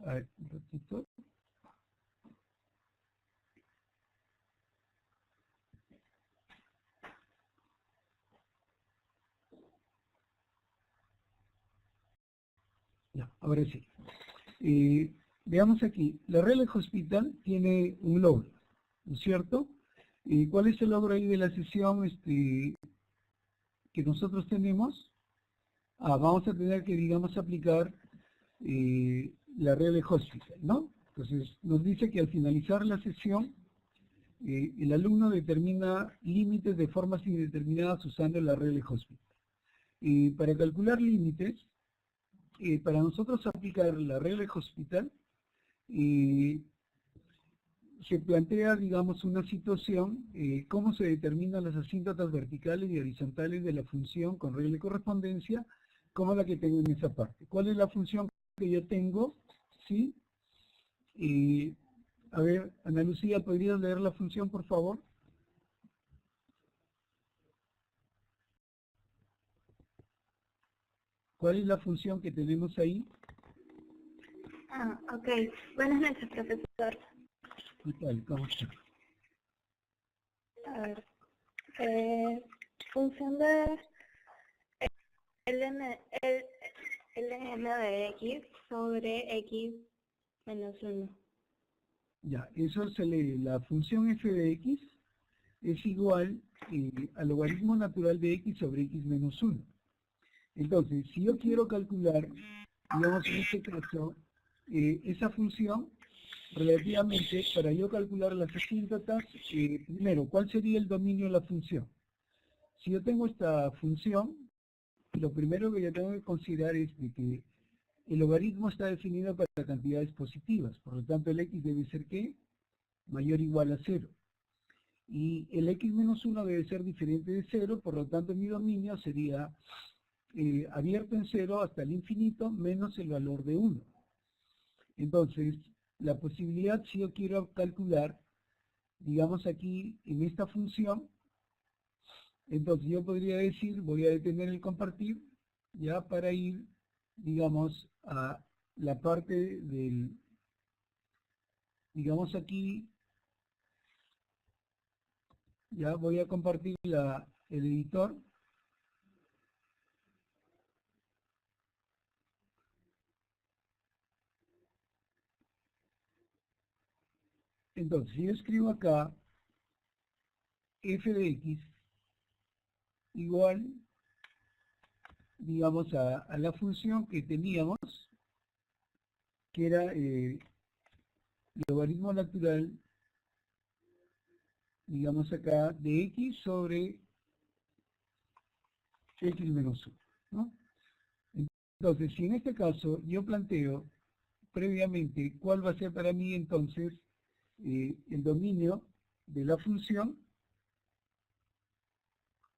A ver, un ratito. Ya, ahora sí. Veamos aquí, la regla Hospital tiene un logro, ¿no es cierto? ¿Cuál es el logro ahí de la sesión que nosotros tenemos? Vamos a tener que, digamos, aplicar la regla Hospital, ¿no? Entonces, nos dice que al finalizar la sesión, el alumno determina límites de formas indeterminadas usando la regla Hospital. Para calcular límites, para nosotros aplicar la regla Hospital, se plantea, digamos, una situación, cómo se determinan las asíntotas verticales y horizontales de la función con regla de correspondencia, como la que tengo en esa parte. ¿Cuál es la función que yo tengo? ¿Sí? A ver, Ana Lucía, ¿podrías leer la función, por favor? ¿Cuál es la función que tenemos ahí? Ok. Buenas noches, profesor. ¿Qué tal? ¿Cómo está? A ver. Función de ln de x sobre x menos 1. Ya, eso se lee. La función f de x es igual al logaritmo natural de x sobre x menos 1. Entonces, si yo quiero calcular, digamos en este caso, esa función, relativamente, para yo calcular las asíntotas, primero, ¿cuál sería el dominio de la función? Si yo tengo esta función, lo primero que yo tengo que considerar es de que el logaritmo está definido para cantidades positivas, por lo tanto el x debe ser, ¿qué? Mayor o igual a 0. Y el x menos 1 debe ser diferente de 0, por lo tanto mi dominio sería abierto en 0 hasta el infinito menos el valor de 1. Entonces, la posibilidad, si yo quiero calcular, digamos aquí en esta función, entonces yo podría decir, voy a detener el compartir, ya para ir, digamos, a la parte del, digamos aquí, ya voy a compartir el editor. Entonces, si yo escribo acá f de x igual, digamos, a la función que teníamos, que era logaritmo natural, digamos acá, de x sobre x menos 1, ¿no? Entonces, si en este caso yo planteo previamente cuál va a ser para mí entonces el dominio de la función,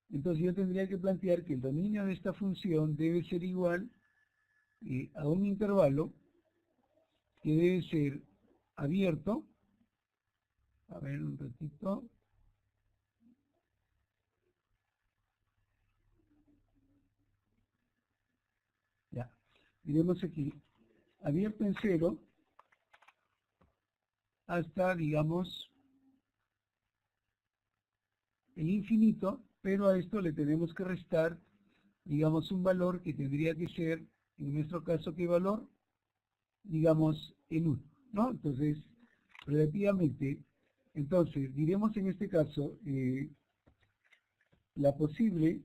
entonces yo tendría que plantear que el dominio de esta función debe ser igual a un intervalo que debe ser abierto. A ver, un ratito. Ya, miremos aquí. Abierto en 0 hasta, digamos, el infinito, pero a esto le tenemos que restar, digamos, un valor que tendría que ser, en nuestro caso, ¿qué valor? Digamos, el 1, ¿no? Entonces, relativamente, entonces, diremos en este caso, la posible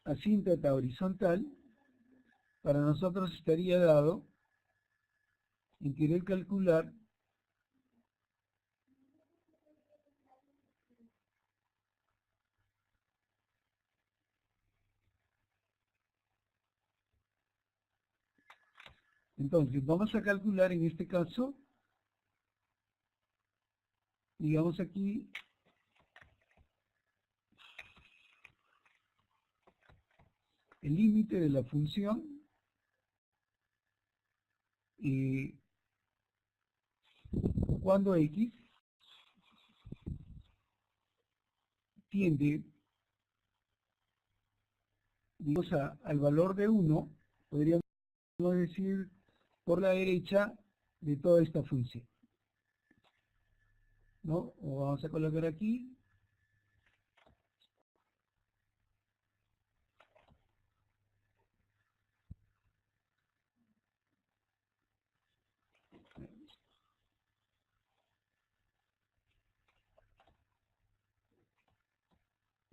asíntota horizontal para nosotros estaría dado en querer calcular entonces vamos a calcular en este caso, digamos aquí, el límite de la función cuando x tiende, digamos, al valor de 1, podríamos decir por la derecha de toda esta función, ¿no? O vamos a colocar aquí.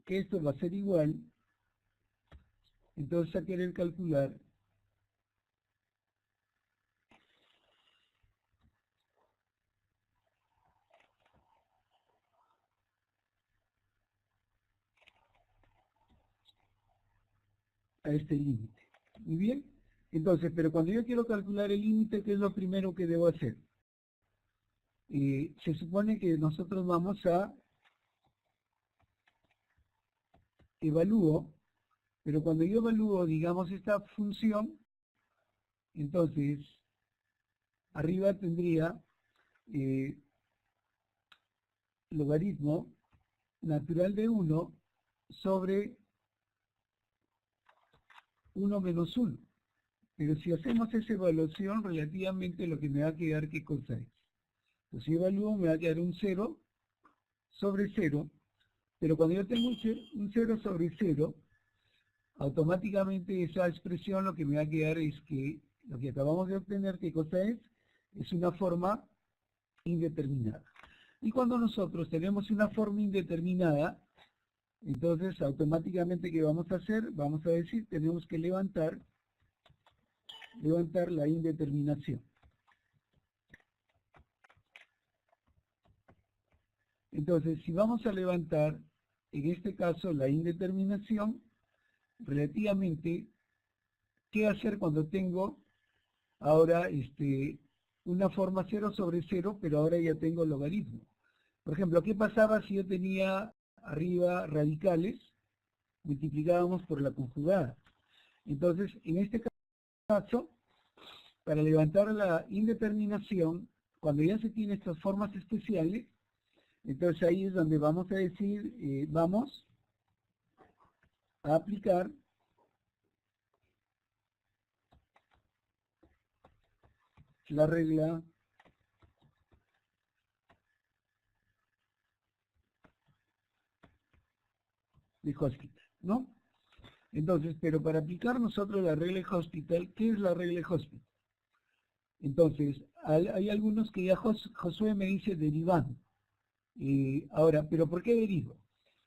Que esto va a ser igual, entonces a querer calcular a este límite. Muy bien, entonces, pero cuando yo quiero calcular el límite, ¿qué es lo primero que debo hacer? Se supone que nosotros vamos a evalúo, pero cuando yo evalúo, digamos, esta función, entonces, arriba tendría logaritmo natural de 1 sobre 1 menos 1. Pero si hacemos esa evaluación, relativamente lo que me va a quedar, ¿qué cosa es? Pues si evalúo, me va a quedar un 0 sobre 0, pero cuando yo tengo un 0 sobre 0, automáticamente esa expresión lo que me va a quedar es que lo que acabamos de obtener, ¿qué cosa es? Es una forma indeterminada. Y cuando nosotros tenemos una forma indeterminada, entonces automáticamente ¿qué vamos a hacer? Vamos a decir, tenemos que levantar la indeterminación. Entonces, si vamos a levantar, en este caso, la indeterminación, relativamente, ¿qué hacer cuando tengo ahora una forma 0 sobre 0, pero ahora ya tengo logaritmo? Por ejemplo, ¿qué pasaba si yo tenía arriba radicales? Multiplicábamos por la conjugada. Entonces, en este caso, para levantar la indeterminación, cuando ya se tiene estas formas especiales, entonces ahí es donde vamos a decir, vamos a aplicar la regla de Hospital, ¿no? Entonces, pero para aplicar nosotros la regla de Hospital, ¿qué es la regla de Hospital? Entonces, hay algunos que ya Josué me dice derivando. Ahora, ¿pero por qué derivo?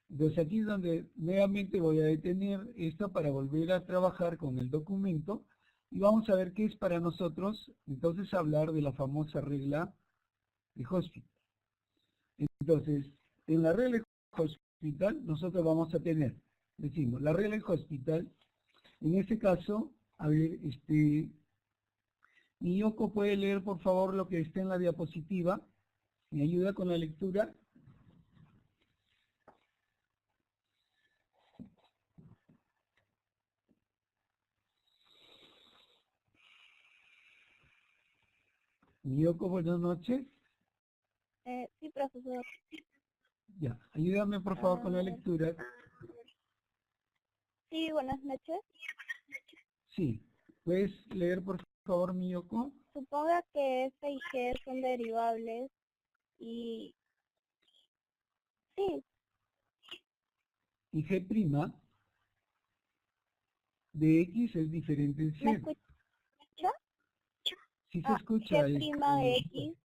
Entonces aquí es donde nuevamente voy a detener esto para volver a trabajar con el documento y vamos a ver qué es para nosotros, entonces hablar de la famosa regla de Hospital. Entonces, en la regla de Hospital nosotros vamos a tener, decimos, la regla de Hospital, en este caso, a ver, Miyoko puede leer por favor lo que está en la diapositiva, me ayuda con la lectura. Miyoko, buenas noches. Sí, profesor. Ya, ayúdame por favor con la lectura. Sí, buenas noches. Sí, ¿puedes leer por favor, Miyoko? Suponga que F y G son derivables y... Sí, Y G' de X es diferente de ¿me cero. escucha? Si se escucha, G' de X.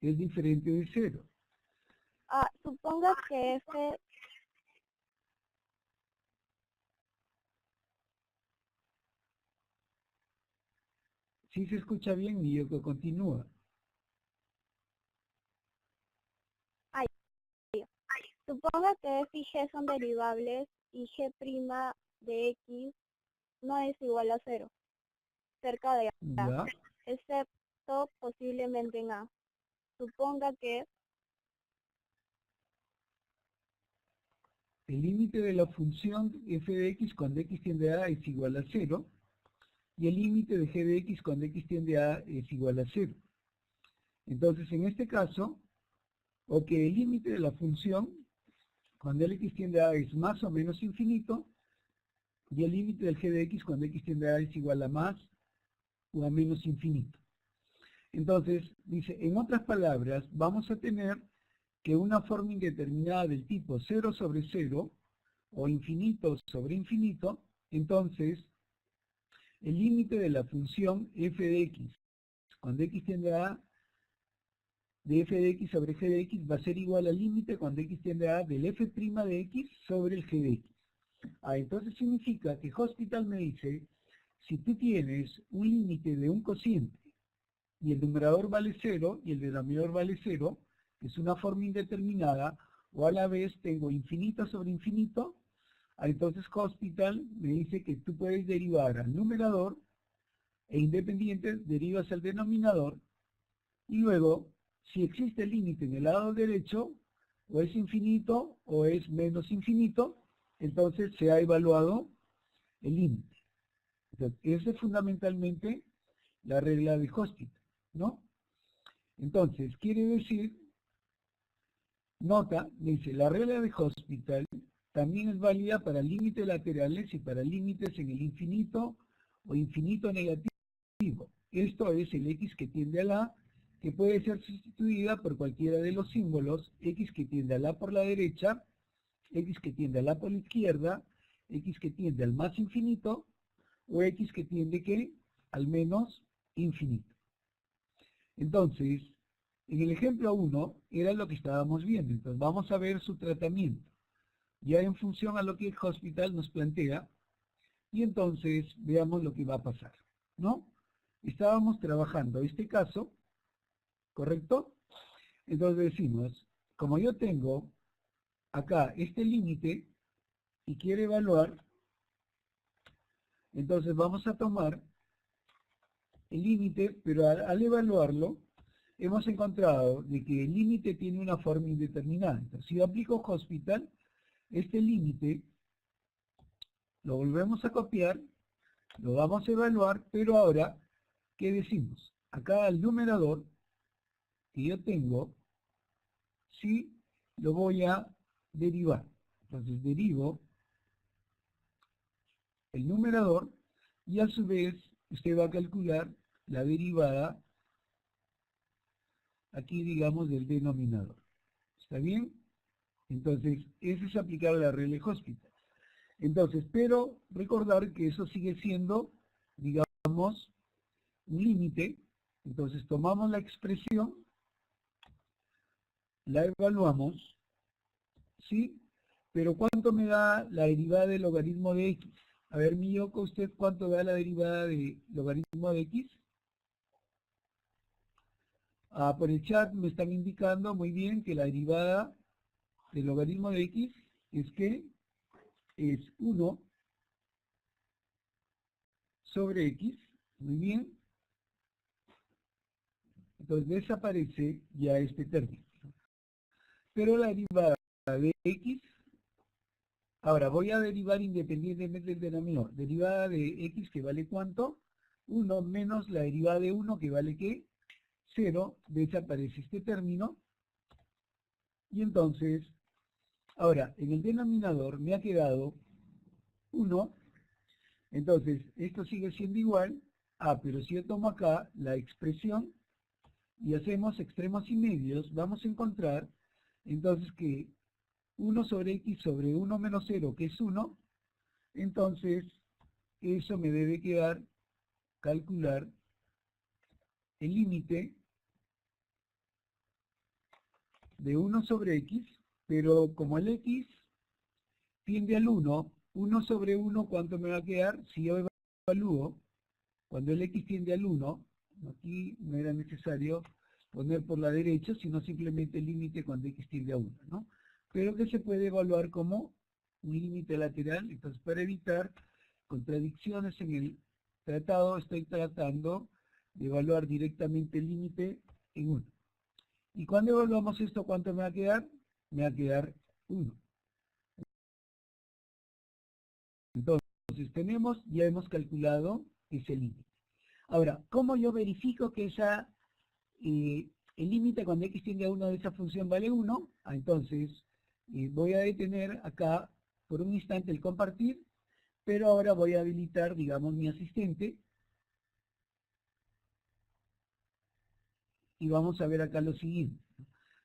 es diferente de cero. Suponga que F... Si se escucha bien, Miyoko continúa. Suponga que F y G son derivables y G' de X no es igual a 0, cerca de A, Ya, excepto posiblemente en A. Suponga que el límite de la función f de x cuando x tiende a es igual a 0 y el límite de g de x cuando x tiende a es igual a 0. Entonces, en este caso, o que el límite de la función cuando el x tiende a es más o menos infinito, y el límite del g de x cuando x tiende a es igual a más o a menos infinito. Entonces, dice, en otras palabras, vamos a tener que una forma indeterminada del tipo 0 sobre 0 o infinito sobre infinito, entonces el límite de la función f de x cuando x tiende a de f de x sobre g de x va a ser igual al límite cuando x tiende a del f' de x sobre el g de x. Entonces significa que Hospital me dice, si tú tienes un límite de un cociente y el numerador vale 0 y el denominador vale 0, que es una forma indeterminada, o a la vez tengo infinito sobre infinito, entonces Hospital me dice que tú puedes derivar al numerador e independiente derivas al denominador y luego, si existe el límite en el lado derecho, o es infinito o es menos infinito, entonces se ha evaluado el límite. Entonces, esa es fundamentalmente la regla de Hospital, ¿no? Entonces, quiere decir, nota, dice, la regla de Hospital también es válida para límites laterales y para límites en el infinito o infinito negativo. Esto es el x que tiende a la, que puede ser sustituida por cualquiera de los símbolos, x que tiende a la por la derecha, x que tiende a la por la izquierda, x que tiende al más infinito, o x que tiende ¿qué? Al menos infinito. Entonces, en el ejemplo 1 era lo que estábamos viendo, entonces vamos a ver su tratamiento, ya en función a lo que el Hospital nos plantea, y entonces veamos lo que va a pasar, ¿no? Estábamos trabajando este caso, ¿correcto? Entonces decimos, como yo tengo acá este límite y quiero evaluar, entonces vamos a tomar el límite, pero al evaluarlo, hemos encontrado de que el límite tiene una forma indeterminada. Entonces, si yo aplico Hospital, este límite lo volvemos a copiar, lo vamos a evaluar, pero ahora, ¿qué decimos? Acá el numerador que yo tengo, sí, lo voy a derivar. Entonces derivo el numerador y a su vez usted va a calcular la derivada aquí digamos del denominador. ¿Está bien? Entonces eso es aplicar la regla de Hospital. Entonces, pero recordar que eso sigue siendo, digamos, un límite. Entonces tomamos la expresión, la evaluamos, ¿sí? Pero ¿cuánto me da la derivada del logaritmo de x? A ver, mi Yoko, ¿usted cuánto da la derivada de logaritmo de x? Por el chat me están indicando muy bien que la derivada del logaritmo de x es que es 1 sobre x, muy bien. Entonces desaparece ya este término. Pero la derivada de x, ahora voy a derivar independientemente del denominador. Derivada de x que vale ¿cuánto? 1 menos la derivada de 1 que vale ¿qué? 0, desaparece este término. Y entonces, ahora, en el denominador me ha quedado 1. Entonces, esto sigue siendo igual. Pero si yo tomo acá la expresión y hacemos extremos y medios, vamos a encontrar entonces que 1 sobre x sobre 1 menos 0, que es 1, entonces eso me debe quedar calcular el límite de 1 sobre x, pero como el x tiende al 1, 1 sobre 1, ¿cuánto me va a quedar? Si yo evalúo, cuando el x tiende al 1, aquí no era necesario poner por la derecha, sino simplemente el límite cuando x tiende a 1, ¿no? Pero que se puede evaluar como un límite lateral. Entonces, para evitar contradicciones en el tratado, estoy tratando de evaluar directamente el límite en 1. Y cuando evaluamos esto, ¿cuánto me va a quedar? Me va a quedar 1. Entonces, ya hemos calculado ese límite. Ahora, ¿cómo yo verifico que el límite cuando x tiende a 1 de esa función vale 1? Entonces, voy a detener acá por un instante el compartir pero ahora voy a habilitar, digamos, mi asistente. Y vamos a ver acá lo siguiente.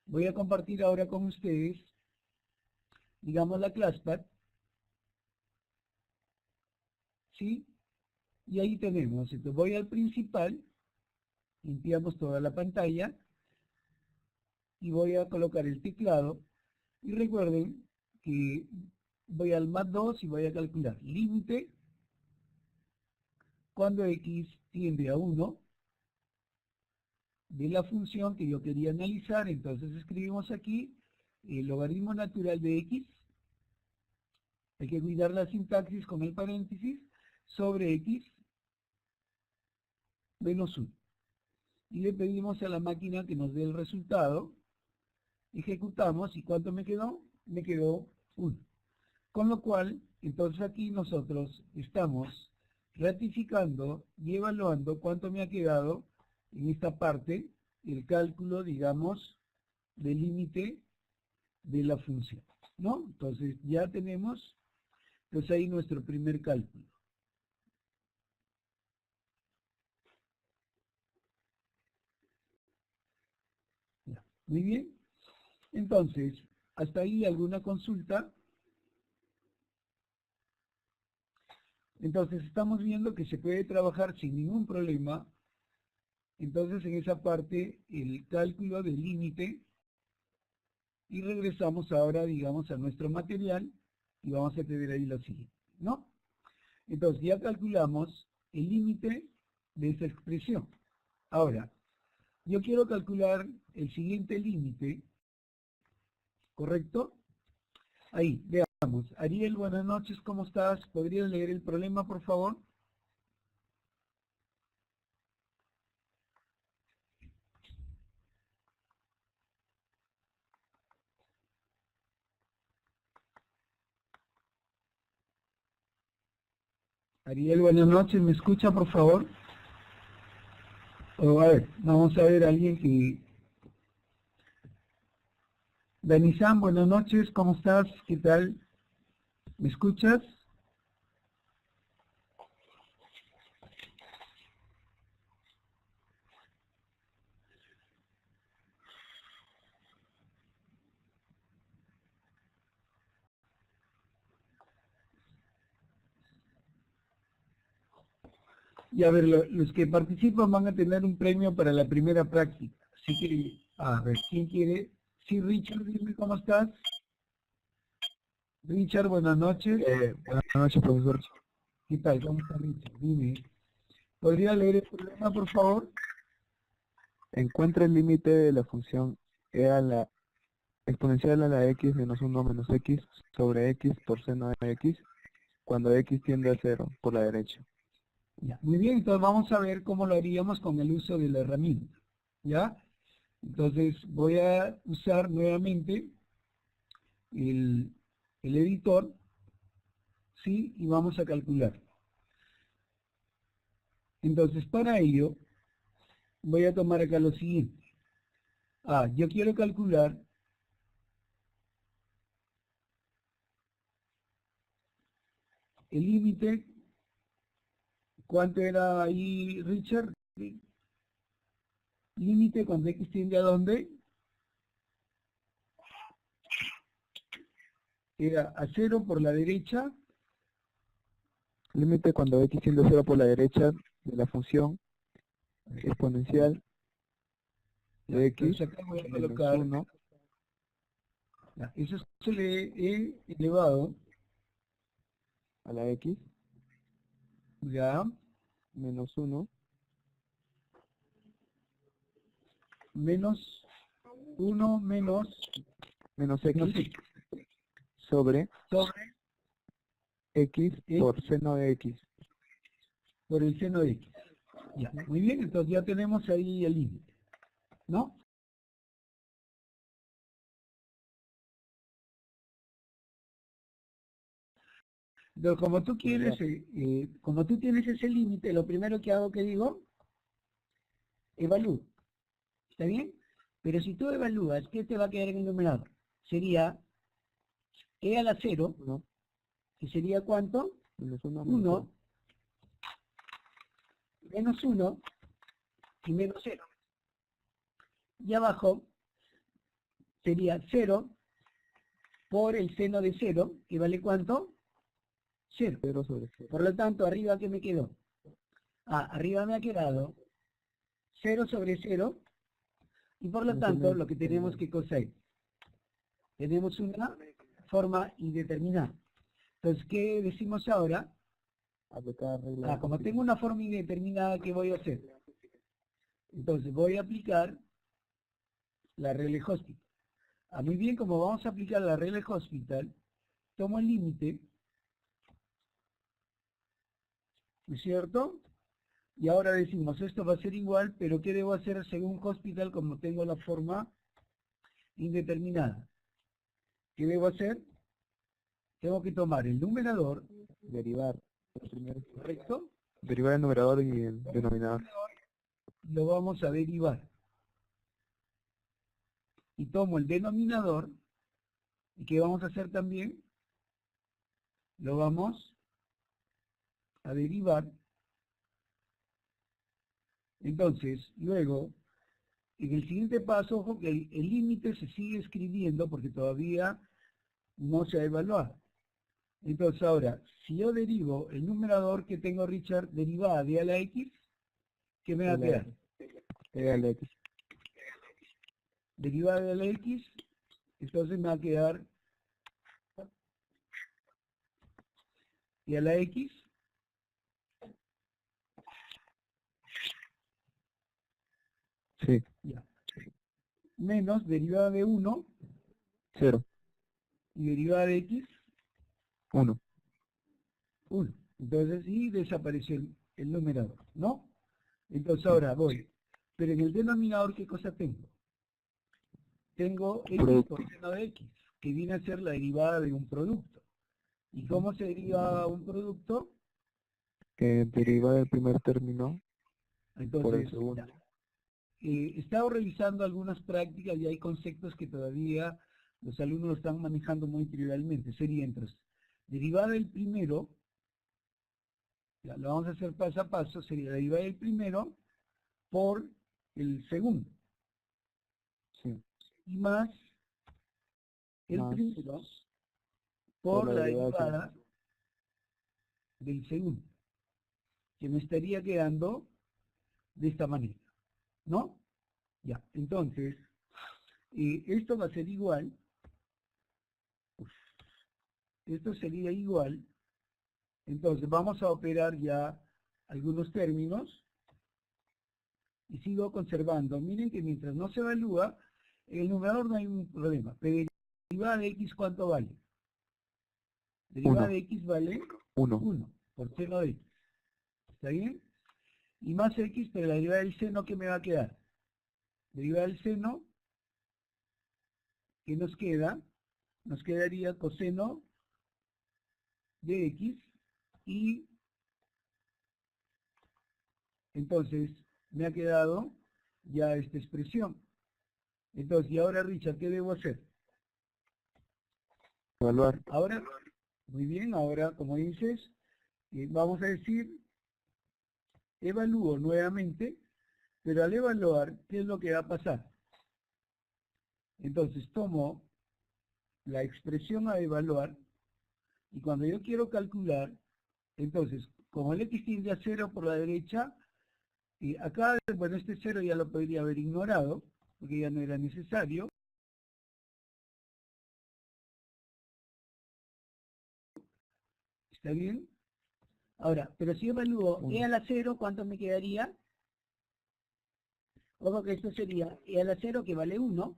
Voy a compartir ahora con ustedes, digamos, la ClassPad. ¿Sí? Y ahí tenemos. Entonces voy al principal, limpiamos toda la pantalla y voy a colocar el teclado. Y recuerden que voy al más 2 y voy a calcular límite cuando x tiende a 1 de la función que yo quería analizar. Entonces escribimos aquí el logaritmo natural de x. Hay que cuidar la sintaxis con el paréntesis sobre x menos 1. Y le pedimos a la máquina que nos dé el resultado. Ejecutamos y ¿cuánto me quedó? Me quedó 1. Con lo cual, entonces aquí nosotros estamos ratificando y evaluando cuánto me ha quedado en esta parte el cálculo, digamos, del límite de la función, ¿no? Entonces ya tenemos, pues ahí nuestro primer cálculo. Ya, muy bien. Entonces, hasta ahí alguna consulta. Entonces estamos viendo que se puede trabajar sin ningún problema. Entonces en esa parte el cálculo del límite y regresamos ahora, digamos, a nuestro material y vamos a tener ahí lo siguiente, ¿no? Entonces ya calculamos el límite de esa expresión. Ahora, yo quiero calcular el siguiente límite, ¿correcto? Ahí, veamos. Ariel, buenas noches, ¿cómo estás? ¿Podrías leer el problema, por favor? Ariel, buenas noches, ¿me escucha, por favor? O a ver, vamos a ver a alguien que... Danizán, buenas noches, ¿cómo estás? ¿Qué tal? ¿Me escuchas? Y a ver, los que participan van a tener un premio para la primera práctica. Así que, a ver, ¿quién quiere? Sí, Richard, dime cómo estás. Richard, buenas noches. Buenas noches, profesor. ¿Qué tal? ¿Cómo está Richard? Dime. ¿Podría leer el problema, por favor? Encuentra el límite de la función e a la exponencial a la x menos 1 menos x sobre x por seno de x cuando x tiende a 0 por la derecha. Ya, muy bien, entonces vamos a ver cómo lo haríamos con el uso de la herramienta. ¿Ya? Entonces voy a usar nuevamente el editor, ¿sí? Y vamos a calcular. Entonces para ello voy a tomar acá lo siguiente. Yo quiero calcular el límite. ¿Cuánto era ahí, Richard? Límite cuando x tiende a dónde? Era a 0 por la derecha. Límite cuando x tiende a 0 por la derecha de la función exponencial de x Entonces acá voy a menos colocar, 1 eso se le he elevado, a la x ya, menos 1 menos 1 menos menos x x sobre sobre x x por seno de x. por el seno de x. Ya, muy bien, entonces ya tenemos ahí el límite, ¿no? Entonces, como tú quieres, como tú tienes ese límite, lo primero que hago, que digo, evalúo. ¿Está bien? Pero si tú evalúas, ¿qué te va a quedar en el numerador? Sería e a la 0, ¿No? que sería ¿cuánto? Menos 1 menos 1, menos 1 y menos 0. Y abajo sería 0 por el seno de 0, que vale ¿cuánto? 0. 0 sobre 0. Por lo tanto, arriba, ¿qué me quedó? Arriba me ha quedado 0 sobre 0, y por lo No tanto, tiene lo que tenemos, ¿qué cosa es? Tenemos una forma indeterminada. Entonces, ¿qué decimos ahora? Aplicar regla. Como tengo una forma indeterminada, ¿qué voy a hacer? Entonces, voy a aplicar la regla de Hospital. Muy bien, como vamos a aplicar la regla de Hospital, tomo el límite, ¿no es cierto? Y ahora decimos, esto va a ser igual, pero ¿qué debo hacer según Hospital como tengo la forma indeterminada? ¿Qué debo hacer? Tengo que tomar el numerador, Derivar. Los primeros. ¿correcto? Derivar el numerador y el denominador. Lo vamos a derivar. Y tomo el denominador, ¿y qué vamos a hacer también? Lo vamos a derivar. Entonces, luego, en el siguiente paso, ojo que el límite se sigue escribiendo porque todavía no se ha evaluado. Entonces ahora, si yo derivo el numerador que tengo, Richard, derivada de a la x, ¿qué me va a quedar? La X. Derivada de la x, entonces me va a quedar y a la x Sí. ya, menos derivada de 1 0. y derivada de x 1. 1. Entonces sí desapareció el numerador, ¿no? Entonces ahora voy, pero en el denominador, ¿qué cosa tengo? Tengo x Producto. por seno de x, que viene a ser la derivada de un producto. ¿Y cómo se deriva un producto? Deriva del primer término por el Entonces, segundo. he estado revisando algunas prácticas y hay conceptos que todavía los alumnos lo están manejando muy trivialmente. Sería entonces, derivada del primero, ya lo vamos a hacer paso a paso, sería la derivada del primero por el segundo. Sí. Y más el Más primero por la derivada derivada del segundo, que me estaría quedando de esta manera, ¿no? Ya, entonces, esto va a ser igual, esto sería igual, entonces vamos a operar ya algunos términos, y sigo conservando. Miren que mientras no se evalúa, el numerador no hay un problema, pero derivada de x, ¿cuánto vale? Derivada 1. de x vale 1. 1 por seno de x, ¿está bien? Y más x, pero la derivada del seno, ¿qué me va a quedar? Derivada del seno, ¿qué nos queda? Nos quedaría coseno de x, y entonces me ha quedado ya esta expresión. Entonces, y ahora, Richard, ¿qué debo hacer? Evaluar. Ahora, muy bien, ahora, como dices, vamos a decir, evalúo nuevamente, pero al evaluar, ¿qué es lo que va a pasar? Entonces, tomo la expresión a evaluar, y cuando yo quiero calcular, entonces, como el x tiende a 0 por la derecha, y acá, bueno, este 0 ya lo podría haber ignorado, porque ya no era necesario. ¿Está bien? Ahora, pero si evalúo e a la 0, ¿cuánto me quedaría? Ojo que esto sería e a la 0, que vale 1.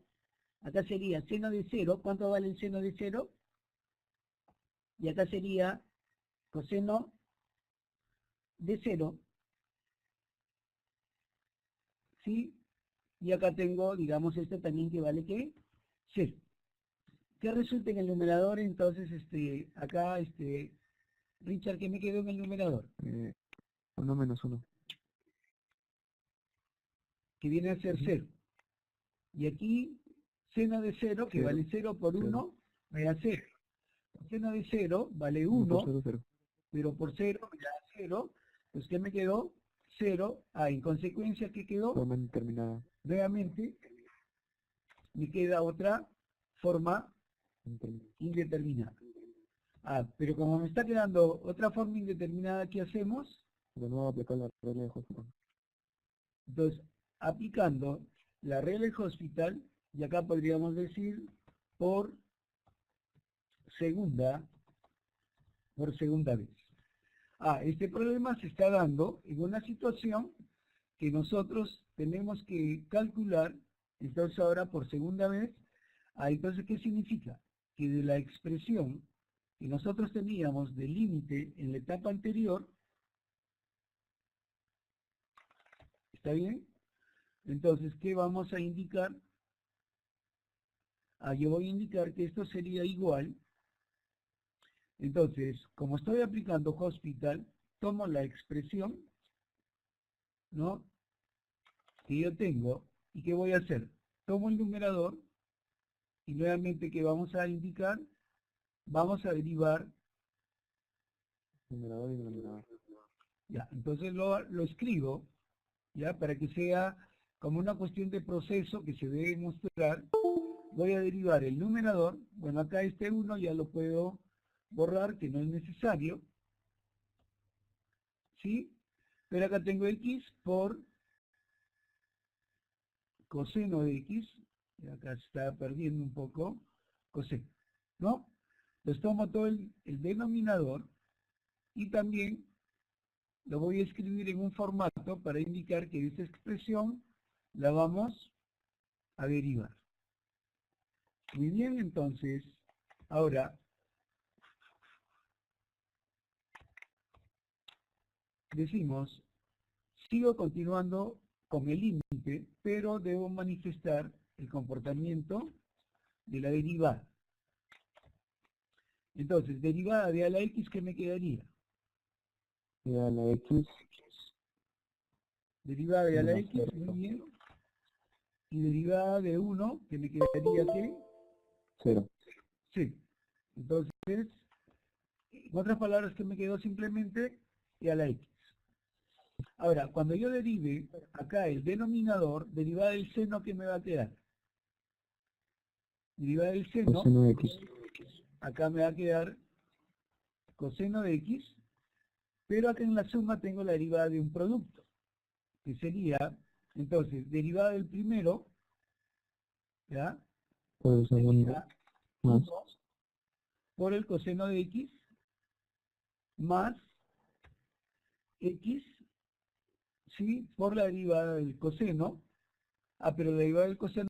Acá sería seno de 0. ¿Cuánto vale el seno de 0? Y acá sería coseno de 0. ¿Sí? Y acá tengo, digamos, esto también que vale, ¿qué? 0. ¿Qué resulta en el numerador? Entonces, acá, Richard, ¿qué me quedó en el numerador? 1 menos 1. Que viene a ser 0. Y aquí, seno de 0, que 0. vale 0 por 1, me da 0. Seno de 0 vale 1 por 1, 0, 0. pero por 0 me da 0, pues ¿qué me quedó? 0. En consecuencia, ¿qué quedó? Forma indeterminada. Nuevamente, me queda otra forma indeterminada. Pero como me está quedando otra forma indeterminada, ¿qué hacemos? De nuevo aplicar la regla de Hospital. Entonces, aplicando la regla de Hospital, y acá podríamos decir por segunda vez. Este problema se está dando en una situación que nosotros tenemos que calcular, entonces ahora por segunda vez. Entonces, ¿qué significa? Que de la expresión que nosotros teníamos del límite en la etapa anterior, ¿está bien? Entonces, ¿qué vamos a indicar? Yo voy a indicar que esto sería igual. Entonces, como estoy aplicando Hospital, tomo la expresión, ¿no?, que yo tengo, y ¿qué voy a hacer? Tomo el numerador, y nuevamente, ¿qué vamos a indicar? Vamos a derivar. Numerador y denominador. Ya, entonces lo escribo, ya, para que sea como una cuestión de proceso que se debe mostrar. Voy a derivar el numerador. Bueno, acá este 1 ya lo puedo borrar, que no es necesario, ¿sí? Pero acá tengo x por coseno de x, y acá se está perdiendo un poco, coseno, ¿no? Entonces tomo todo el denominador y también lo voy a escribir en un formato para indicar que esta expresión la vamos a derivar. Muy bien, entonces, ahora decimos, sigo continuando con el límite, pero debo manifestar el comportamiento de la derivada. Entonces, derivada de a la x, ¿qué me quedaría? Y a la X. Derivada de a la Menos x, cero. muy bien. Y derivada de 1, ¿qué me quedaría? ¿Qué? 0. Sí. Entonces, en otras palabras, ¿qué me quedó? Simplemente y a la x. Ahora, cuando yo derive acá el denominador, derivada del seno, ¿qué me va a quedar? Derivada del seno, Coseno de X. acá me va a quedar coseno de x, pero acá en la suma tengo la derivada de un producto, que sería, entonces, derivada del primero, ¿ya? Por el segundo. Sería Más. 1 por el coseno de x, más x, ¿sí?, por la derivada del coseno. Pero la derivada del coseno,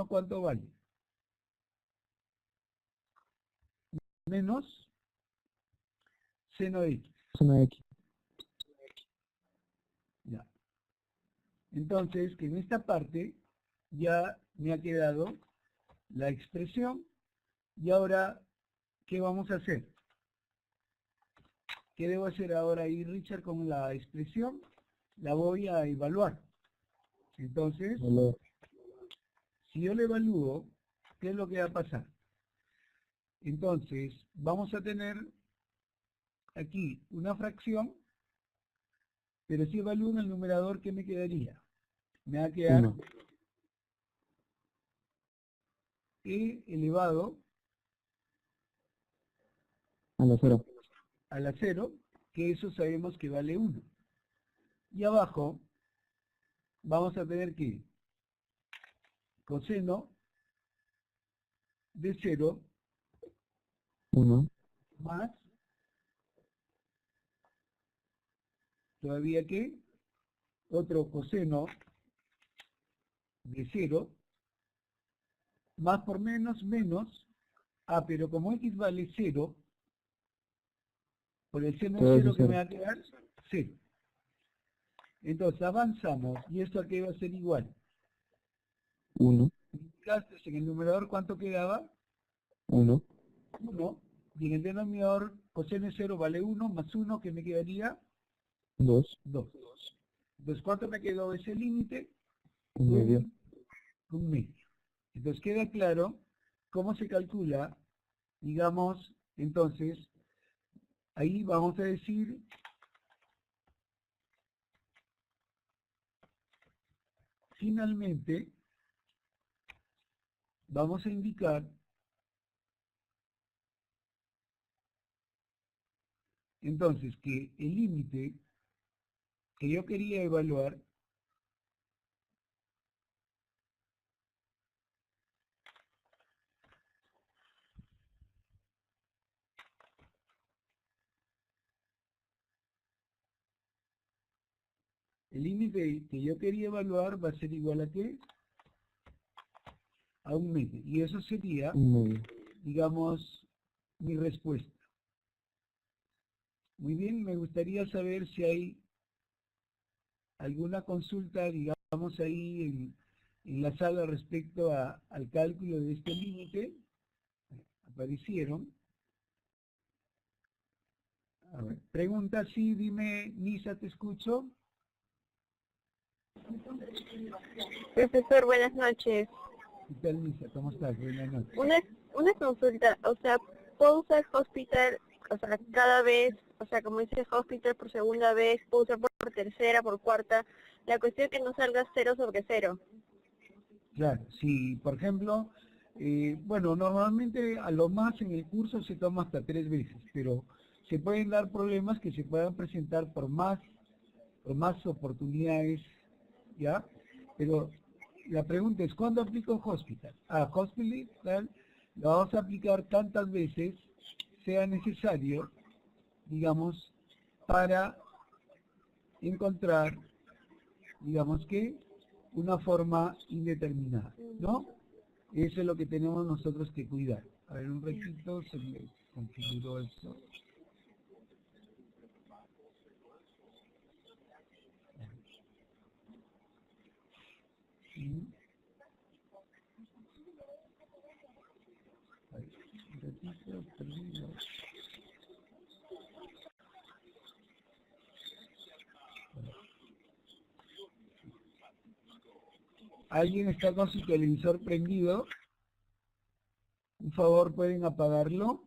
¿cuánto vale? Menos seno de x. Coseno de X. Ya. Entonces, que en esta parte ya me ha quedado la expresión. Y ahora, ¿qué vamos a hacer? ¿Qué debo hacer ahora ahí, Richard, con la expresión? La voy a evaluar. Entonces, Valor. si yo la evalúo, ¿qué es lo que va a pasar? Entonces, vamos a tener aquí una fracción, pero si evalúo en el numerador, ¿qué me quedaría? Me va a quedar 1. e elevado A la 0. a la 0, que eso sabemos que vale 1. Y abajo vamos a tener que coseno de 0 1. más, todavía que, otro coseno de 0, más por menos, menos, pero como x vale 0, por el seno de Todo es 0 que me 0. va a quedar, 0. Entonces avanzamos, y esto aquí va a ser igual. 1. En el numerador, ¿cuánto quedaba? 1. 1. Y en el denominador, coseno de 0 vale 1, más 1, que me quedaría 2. 2. Entonces, ¿cuánto me quedó ese límite? 1 medio. Un medio. Entonces, queda claro cómo se calcula, digamos, entonces, ahí vamos a decir finalmente vamos a indicar entonces que el límite que yo quería evaluar va a ser igual a ¿qué? A un medio. Y eso sería, digamos, mi respuesta. Muy bien, me gustaría saber si hay alguna consulta, digamos, ahí en la sala respecto al cálculo de este límite. Aparecieron. A ver, pregunta, sí, dime, Nisa, te escucho. Profesor, buenas noches. ¿Qué tal, Nisa? ¿Cómo estás? Buenas noches. Una consulta, o sea, ¿puedo usar hospital, o sea, cada vez, o sea, como dice hospital por segunda vez, puedo usar por tercera, por cuarta? La cuestión es que no salga 0/0. Claro, si por ejemplo, bueno, normalmente a lo más en el curso se toma hasta 3 veces, pero se pueden dar problemas que se puedan presentar por más oportunidades, ¿ya? Pero la pregunta es, ¿cuándo aplico hospital? Hospital lo vamos a aplicar tantas veces sea necesario, digamos, para encontrar, digamos que, una forma indeterminada, ¿no? Eso es lo que tenemos nosotros que cuidar. A ver, un ratito, se me configuró eso. Sí. A ver, un ratito, perdido. ¿Alguien está con su televisor prendido? Por favor, ¿pueden apagarlo?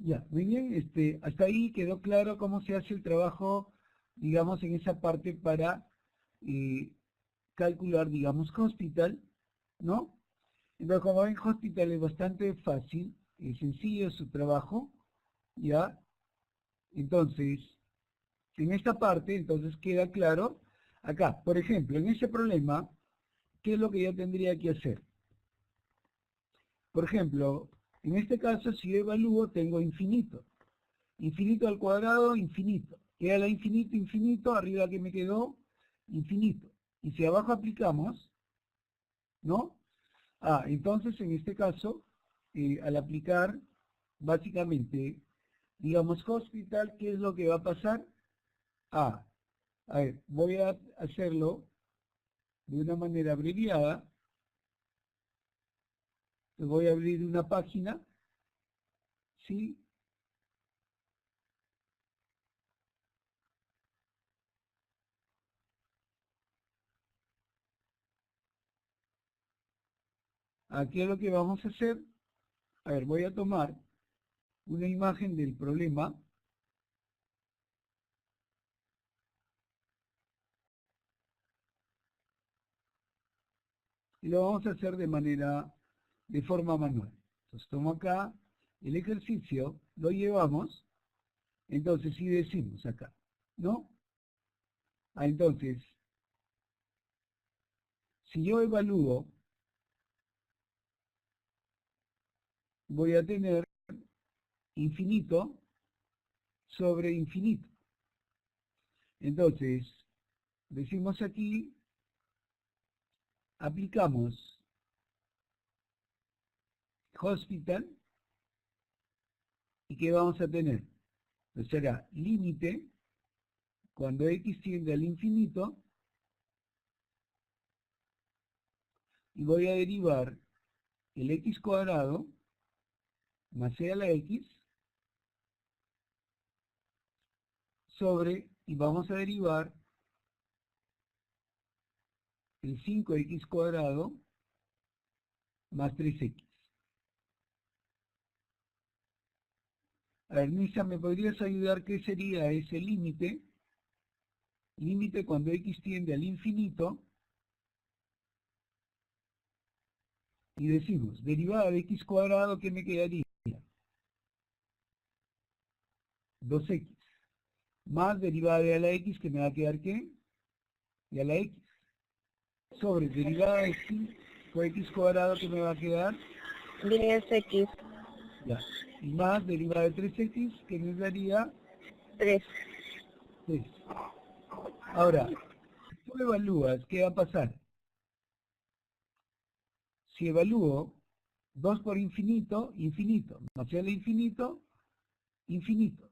Ya, muy bien, hasta ahí quedó claro cómo se hace el trabajo, digamos, en esa parte para eh, calcular, digamos, hospital, ¿no? Entonces, como ven, hospital es bastante fácil, es sencillo su trabajo, ¿ya? Entonces, en esta parte, entonces queda claro, acá, por ejemplo, en ese problema, ¿qué es lo que yo tendría que hacer? Por ejemplo, en este caso, si yo evalúo, tengo infinito. Infinito al cuadrado, infinito. Queda la infinito, infinito, arriba que me quedó, infinito. Y si abajo aplicamos, ¿no? Entonces en este caso, al aplicar, básicamente, digamos hospital, ¿qué es lo que va a pasar? A ver, voy a hacerlo de una manera abreviada. Voy a abrir una página, ¿sí? Aquí es lo que vamos a hacer. A ver, voy a tomar una imagen del problema. Y lo vamos a hacer de forma manual. Entonces tomo acá el ejercicio, lo llevamos, entonces si decimos acá, ¿no? Entonces, si yo evalúo, voy a tener infinito sobre infinito. Entonces, decimos aquí, aplicamos hospital, ¿y qué vamos a tener? Pues será límite, cuando x tiende al infinito, y voy a derivar el x cuadrado más c a la x sobre, y vamos a derivar el 5x cuadrado más 3x. A ver, Nisa, ¿me podrías ayudar qué sería ese límite? Límite cuando x tiende al infinito. Y decimos, derivada de x cuadrado, ¿qué me quedaría? 2x. Más derivada de a la x, que me va a quedar ¿qué? Y a la x. Sobre derivada de 5x cuadrado, que me va a quedar 10x, ya. Y más derivada de 3x, que me daría 3. 3. Ahora, si tú evalúas, ¿qué va a pasar? Si evalúo 2 por infinito, infinito, más el infinito, infinito,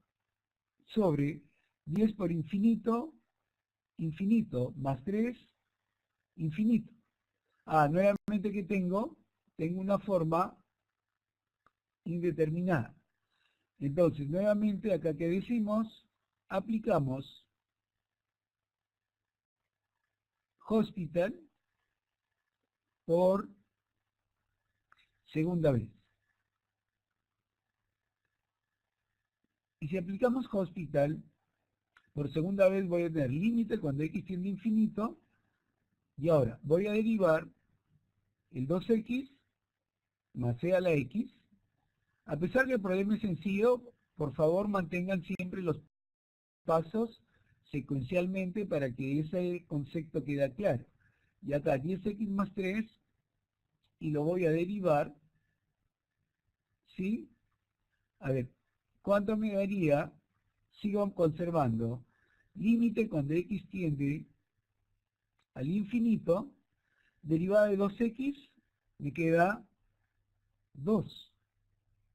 sobre 10 por infinito, infinito, más 3, infinito. Nuevamente que tengo una forma indeterminada. Entonces, nuevamente acá que decimos, aplicamos Hospital por segunda vez. Y si aplicamos Hospital por segunda vez, voy a tener límite cuando x tiende a infinito. Y ahora voy a derivar el 2x más c a la x. A pesar que el problema es sencillo, por favor mantengan siempre los pasos secuencialmente para que ese concepto quede claro. Y acá 10x más 3 y lo voy a derivar, ¿sí? A ver, ¿cuánto me daría? Sigo conservando. Límite cuando x tiende al infinito, derivada de 2x, me queda 2,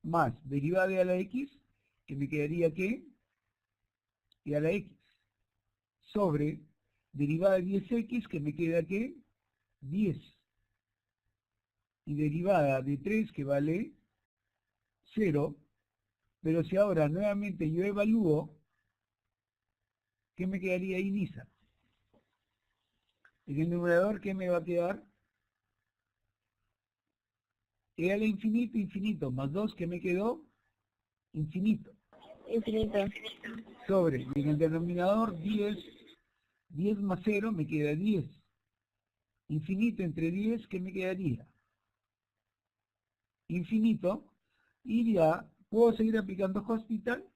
más derivada de a la x, que me quedaría ¿qué? Y a la x, sobre derivada de 10x, que me queda ¿qué? 10. Y derivada de 3, que vale 0. Pero si ahora nuevamente yo evalúo, ¿qué me quedaría ahí, Nisa? En el numerador, ¿qué me va a quedar? E al infinito, infinito, más 2, ¿qué me quedó? Infinito. Infinito. Sobre, y en el denominador 10, 10 más 0 me queda 10. Infinito entre 10, ¿qué me quedaría? Infinito. Y ya, ¿puedo seguir aplicando Hospital?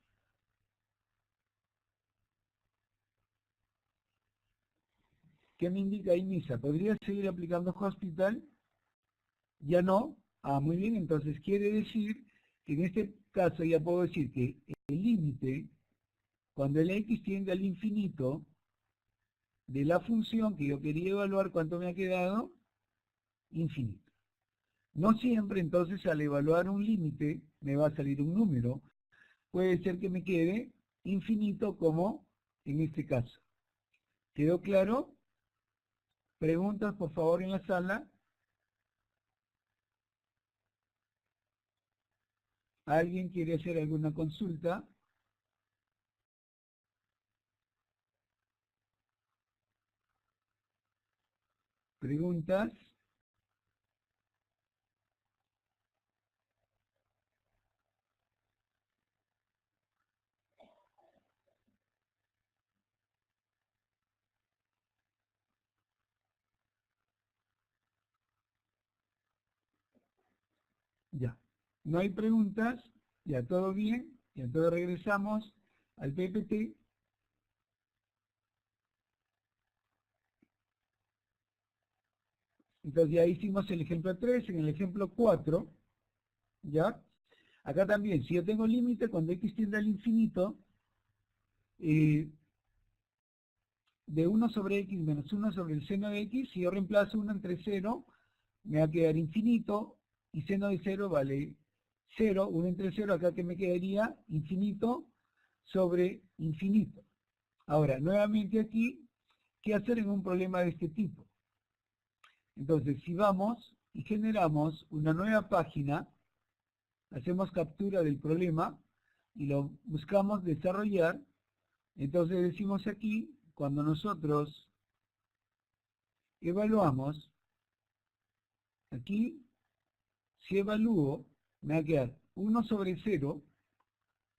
¿Qué me indica ahí, Misa? ¿Podría seguir aplicando Hospital? Ya no. Muy bien, entonces quiere decir que en este caso ya puedo decir que el límite, cuando el x tiende al infinito, de la función que yo quería evaluar, ¿cuánto me ha quedado? Infinito. No siempre, entonces, al evaluar un límite, me va a salir un número. Puede ser que me quede infinito como en este caso. ¿Quedó claro? Preguntas, por favor, en la sala. ¿Alguien quiere hacer alguna consulta? ¿Preguntas? Ya. ¿No hay preguntas? Ya, ¿todo bien? Y entonces regresamos al PPT. Entonces ya hicimos el ejemplo 3, en el ejemplo 4, ¿ya? Acá también, si yo tengo límite, cuando x tiende al infinito, de 1 sobre x menos 1 sobre el seno de x, si yo reemplazo 1 entre 0, me va a quedar infinito, y seno de 0 vale 0, 1 entre 0, acá que me quedaría infinito sobre infinito. Ahora, nuevamente aquí, ¿qué hacer en un problema de este tipo? Entonces, si vamos y generamos una nueva página, hacemos captura del problema y lo buscamos desarrollar, entonces decimos aquí, cuando nosotros evaluamos, aquí, si evalúo, me va a quedar 1 sobre 0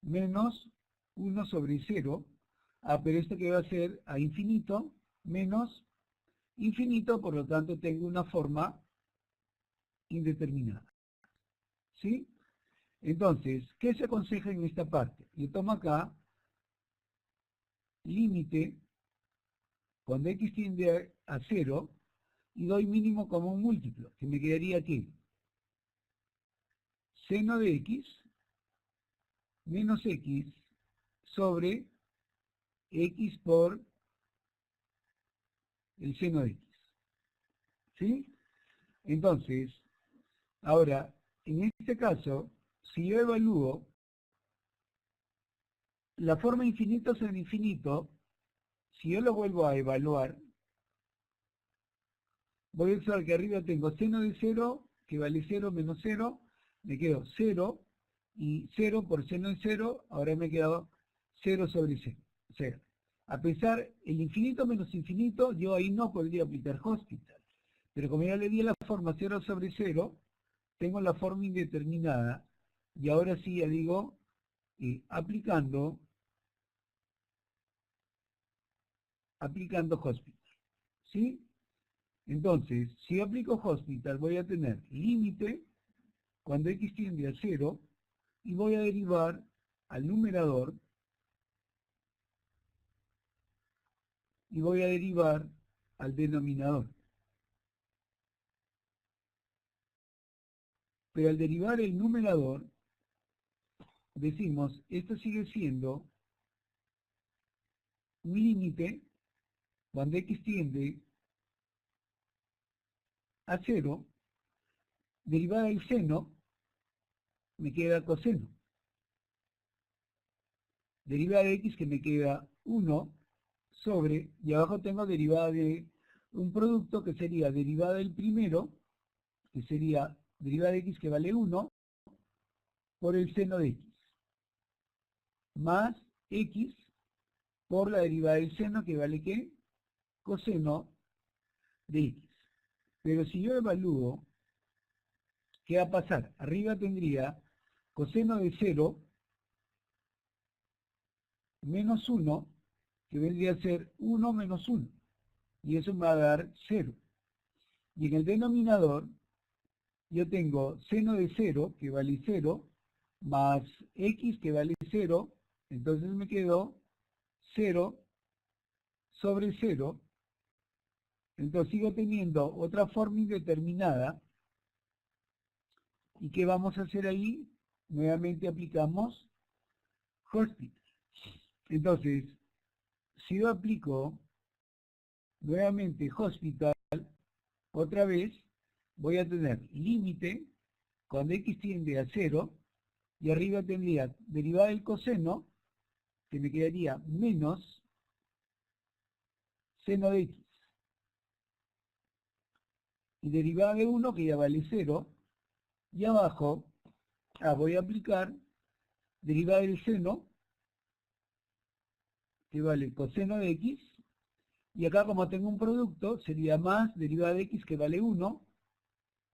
menos 1 sobre 0, pero esto que va a ser a infinito menos infinito, por lo tanto tengo una forma indeterminada. ¿Sí? Entonces, ¿qué se aconseja en esta parte? Yo tomo acá límite cuando x tiende a 0 y doy mínimo como un múltiplo, que me quedaría aquí. Seno de x menos x sobre x por el seno de x. ¿Sí? Entonces, ahora, en este caso, si yo evalúo la forma infinito sobre infinito, si yo lo vuelvo a evaluar, voy a observar que arriba tengo seno de 0, que vale 0 menos 0, me quedo 0, y 0 por seno de 0, ahora me he quedado 0 sobre 0. A pesar, el infinito menos infinito, yo ahí no podría aplicar Hospital. Pero como ya le di la forma 0 sobre 0, tengo la forma indeterminada, y ahora sí ya digo, aplicando Hospital. ¿Sí? Entonces, si aplico Hospital, voy a tener límite cuando x tiende a 0, y voy a derivar al numerador, y voy a derivar al denominador. Pero al derivar el numerador, decimos, esto sigue siendo un límite cuando x tiende a 0, derivada del seno, me queda coseno. Derivada de x que me queda 1 sobre, y abajo tengo derivada de un producto que sería derivada del primero, que sería derivada de x que vale 1, por el seno de x, más x por la derivada del seno que vale ¿qué? Coseno de x. Pero si yo evalúo, ¿qué va a pasar? Arriba tendría coseno de 0 menos 1, que vendría a ser 1 menos 1, y eso me va a dar 0. Y en el denominador, yo tengo seno de 0, que vale 0, más x, que vale 0, entonces me quedó 0 sobre 0, entonces sigo teniendo otra forma indeterminada, ¿y qué vamos a hacer ahí? Nuevamente aplicamos Hospital. Entonces, si yo aplico nuevamente Hospital, otra vez voy a tener límite cuando x tiende a 0, y arriba tendría derivada del coseno, que me quedaría menos seno de x, y derivada de 1, que ya vale 0, y abajo voy a aplicar derivada del seno, que vale coseno de x, y acá como tengo un producto, sería más derivada de x que vale 1,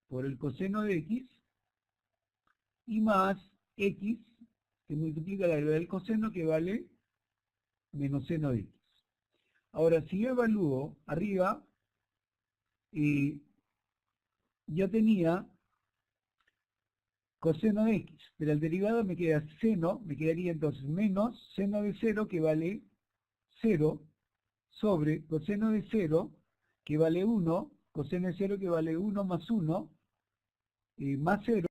por el coseno de x, y más x, que multiplica la derivada del coseno, que vale menos seno de x. Ahora, si yo evalúo arriba, yo tenía coseno de x, pero el derivado me queda seno, me quedaría entonces menos seno de 0, que vale 0, sobre coseno de 0, que vale 1, coseno de 0 que vale 1 más 1, más 0,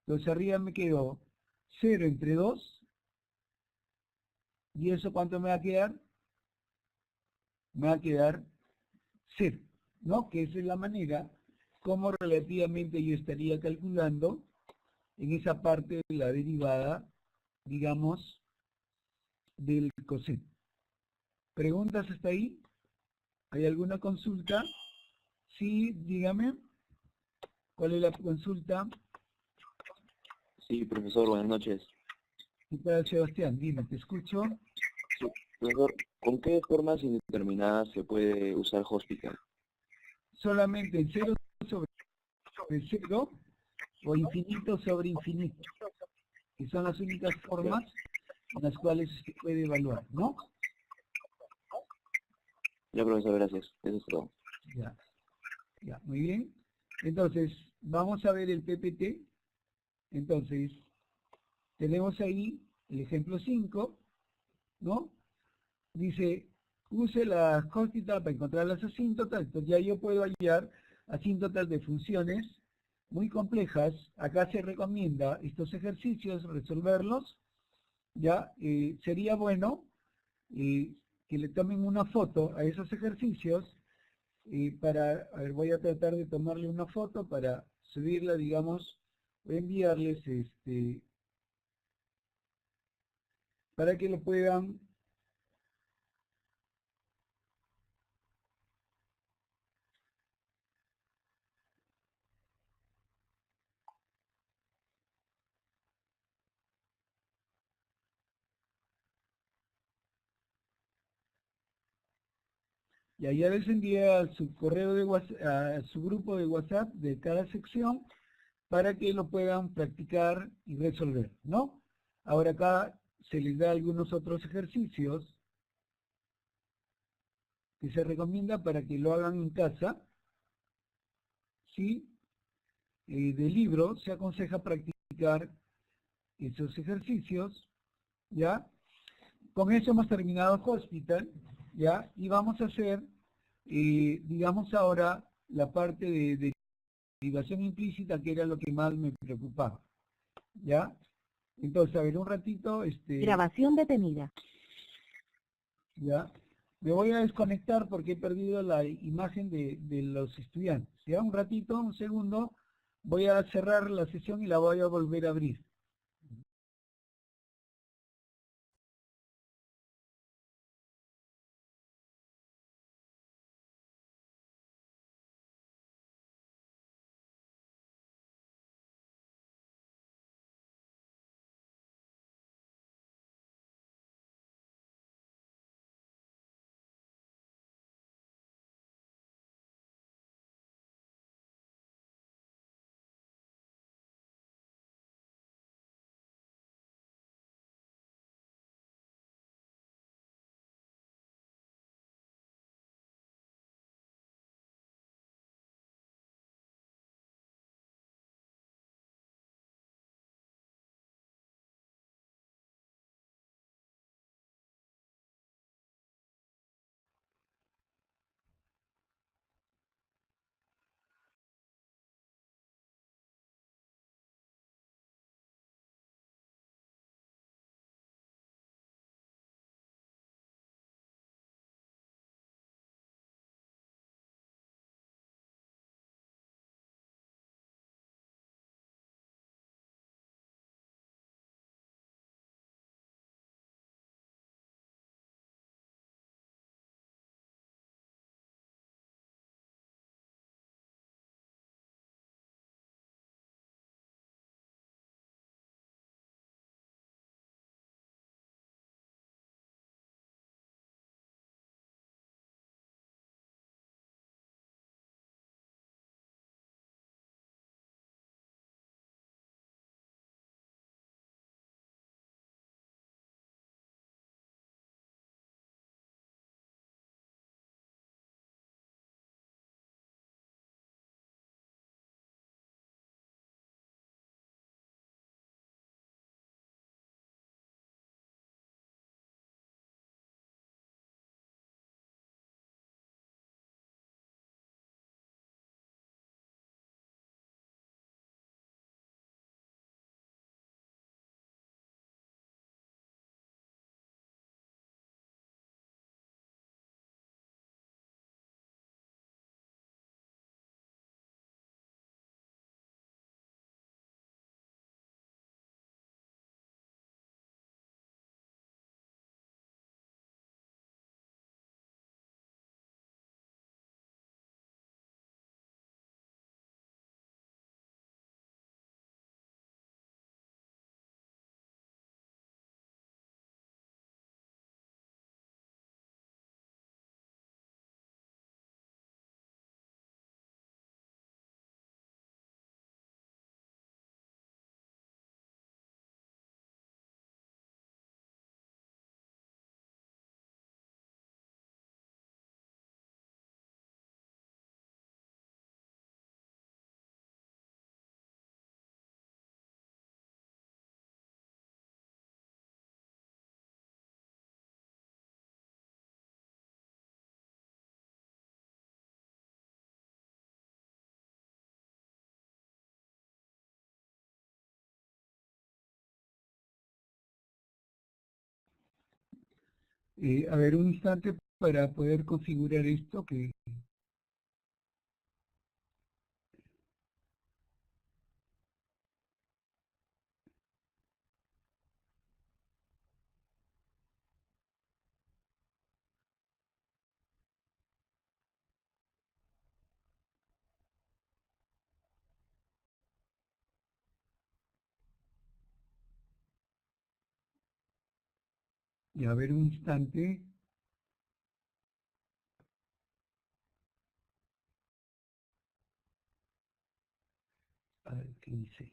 entonces arriba me quedó 0 entre 2, y eso ¿cuánto me va a quedar? Me va a quedar 0, ¿no? Que esa es la manera como relativamente yo estaría calculando en esa parte de la derivada, digamos, del coseno. ¿Preguntas hasta ahí? ¿Hay alguna consulta? Sí, dígame, ¿cuál es la consulta? Sí, profesor, buenas noches. ¿Qué tal, Sebastián? Dime, te escucho. Sí, profesor, ¿con qué formas indeterminadas se puede usar Hospital? Solamente en cero sobre cero o infinito sobre infinito, que son las únicas Ya, formas en las cuales se puede evaluar, ¿no? ya, profesor, gracias. Eso es todo. Ya, ya, muy bien. Entonces, vamos a ver el PPT. Entonces, tenemos ahí el ejemplo 5, ¿no? Dice, use la Hospital para encontrar las asíntotas. Entonces ya yo puedo hallar asíntotas de funciones muy complejas. Acá se recomienda estos ejercicios, resolverlos. Ya, sería bueno que le tomen una foto a esos ejercicios a ver, voy a tratar de tomarle una foto para subirla, digamos, voy a enviarles para que lo puedan. Y allá les envié a su correo de WhatsApp, a su grupo de WhatsApp de cada sección para que lo puedan practicar y resolver, ¿no? Ahora acá se les da algunos otros ejercicios que se recomienda para que lo hagan en casa, ¿sí? De libro se aconseja practicar esos ejercicios, ¿ya? Con eso hemos terminado Hospital, ¿ya? Y vamos a hacer, digamos ahora, la parte de derivación implícita, que era lo que más me preocupaba, ¿ya? Entonces, a ver, un ratito, Grabación detenida. ya, me voy a desconectar porque he perdido la imagen de los estudiantes, ¿ya? Un ratito, un segundo, voy a cerrar la sesión y la voy a volver a abrir. A ver, un instante para poder configurar esto que... Y a ver, un instante. A ver, ¿qué dice?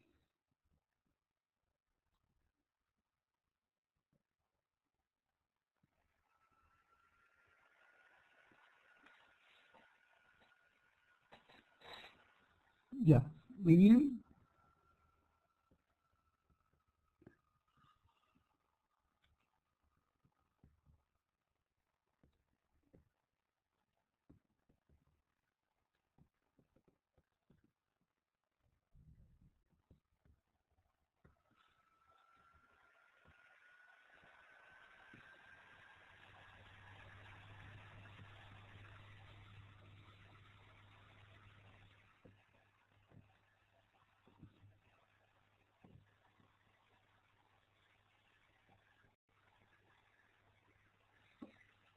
Ya, muy bien.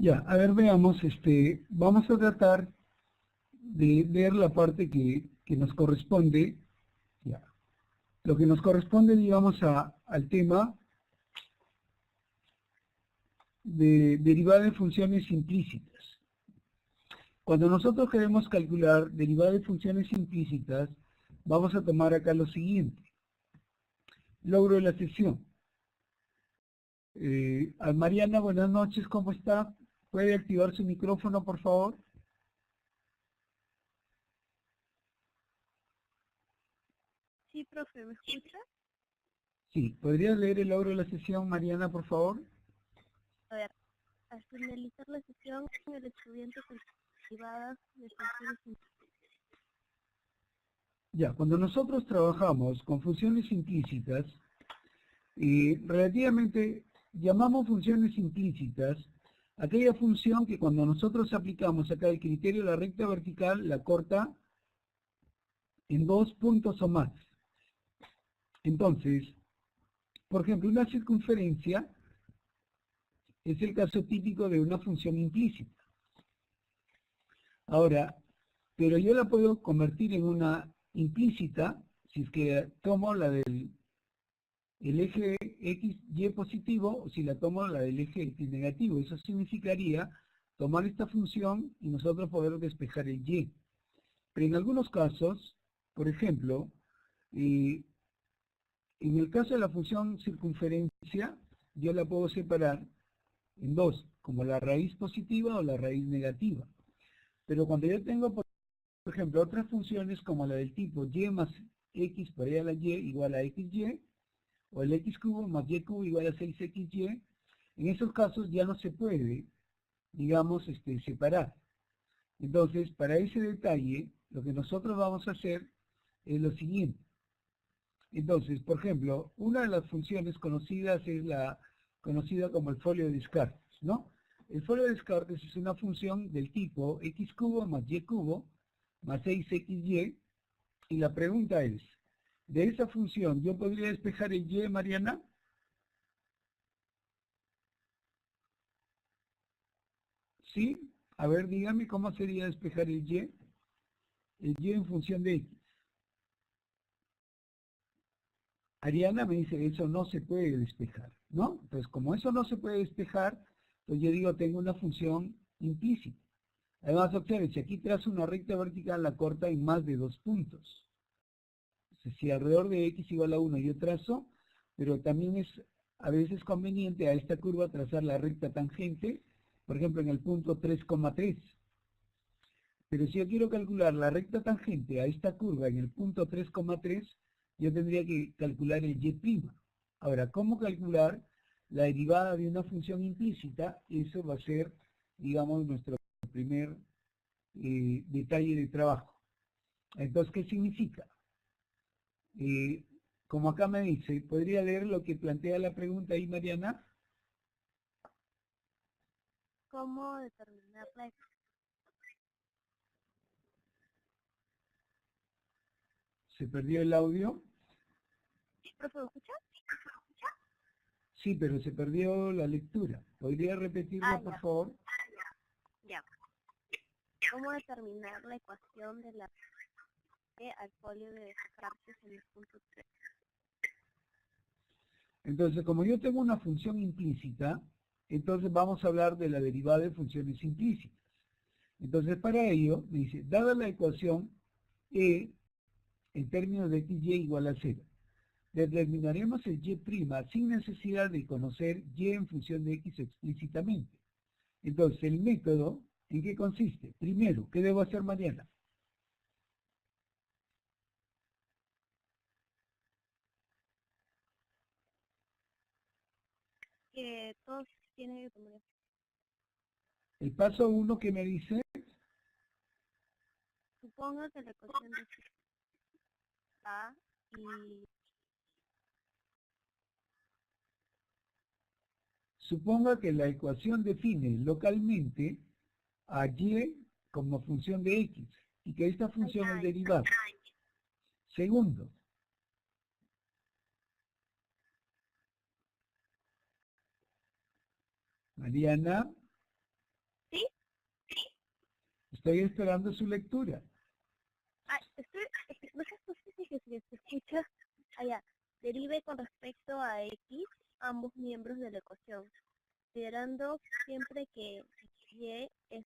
Ya, a ver, veamos, vamos a tratar de ver la parte que nos corresponde. Ya. Lo que nos corresponde, digamos, al tema de derivada de funciones implícitas. Cuando nosotros queremos calcular derivada de funciones implícitas, vamos a tomar acá lo siguiente. Logro de la sesión. A Mariana, buenas noches, ¿cómo está? ¿Puede activar su micrófono, por favor? Sí, profe, ¿me escucha? Sí, ¿podría leer el logro de la sesión, Mariana, por favor? A ver, al finalizar la sesión, el estudiante con derivadas de funciones Ya, cuando nosotros trabajamos con funciones implícitas, relativamente llamamos funciones implícitas aquella función que cuando nosotros aplicamos acá el criterio de la recta vertical, la corta en 2 puntos o más. Entonces, por ejemplo, una circunferencia es el caso típico de una función implícita. Ahora, pero yo la puedo convertir en una implícita si es que tomo la del eje X, Y positivo o si la tomo la del eje X negativo. Eso significaría tomar esta función y nosotros poder despejar el Y. Pero en algunos casos, por ejemplo, en el caso de la función circunferencia, yo la puedo separar en dos, como la raíz positiva o la raíz negativa. Pero cuando yo tengo, por ejemplo, otras funciones como la del tipo y más x por a la y igual a xy, o el x cubo más y cubo igual a 6xy, en esos casos ya no se puede, digamos, separar. Entonces, para ese detalle, lo que nosotros vamos a hacer es lo siguiente. Entonces, por ejemplo, una de las funciones conocidas es la conocida como el folio de Descartes, ¿no? El folio de Descartes es una función del tipo x cubo más y cubo más 6xy, y la pregunta es, ¿de esa función yo podría despejar el y, Mariana? ¿Sí? A ver, dígame cómo sería despejar el y. El y en función de x. Ariana me dice, eso no se puede despejar, ¿no? Entonces, como eso no se puede despejar, pues yo digo, tengo una función implícita. Además, observen, si aquí trazo una recta vertical, la corta en más de 2 puntos. Entonces, si alrededor de x igual a 1 yo trazo, pero también es a veces conveniente a esta curva trazar la recta tangente, por ejemplo, en el punto 3,3. Pero si yo quiero calcular la recta tangente a esta curva en el punto 3,3, yo tendría que calcular el y'. Ahora, ¿cómo calcular la derivada de una función implícita? Eso va a ser, digamos, nuestro primer detalle de trabajo. Entonces, ¿qué significa? Como acá me dice, ¿podría leer lo que plantea la pregunta ahí, Mariana? cómo determinar la... ¿Se perdió el audio? ¿Profe, me escucha? Sí, pero se perdió la lectura. ¿Podría repetirla, por favor? Ya. ¿Cómo determinar la ecuación de la al folio de Descartes en el punto 3? Entonces, como yo tengo una función implícita, entonces vamos a hablar de la derivada de funciones implícitas. Entonces, para ello, me dice, dada la ecuación E en términos de xy igual a 0, determinaremos el y' sin necesidad de conocer y en función de x explícitamente. Entonces, el método, ¿en qué consiste? Primero, ¿qué debo hacer, Mariana? Que todos tienen que tomar. El paso 1 que me dice, Supongo que la ecuación de A y suponga que la ecuación define localmente a y como función de x y que esta función es derivada. Segundo, Mariana, ¿sí? estoy esperando su lectura. No sé si se escucha allá. Derive con respecto a X ambos miembros de la ecuación, considerando siempre que Y es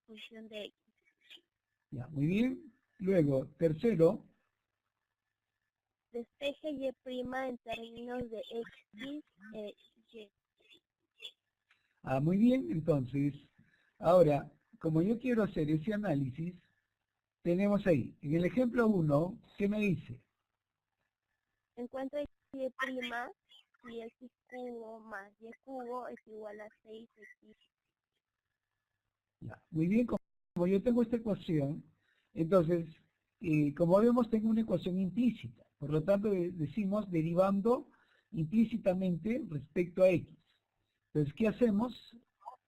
función de X. Ya, muy bien. Luego, tercero, Despeje Y' en términos de X e Y. muy bien. Entonces, ahora, como yo quiero hacer ese análisis, tenemos ahí, en el ejemplo 1, ¿qué me dice? Encuentra Y' y X cubo más Y cubo es igual a 6X. Ya, muy bien, como yo tengo esta ecuación, entonces, como vemos, tengo una ecuación implícita. Por lo tanto, decimos derivando implícitamente respecto a x. Entonces, ¿qué hacemos?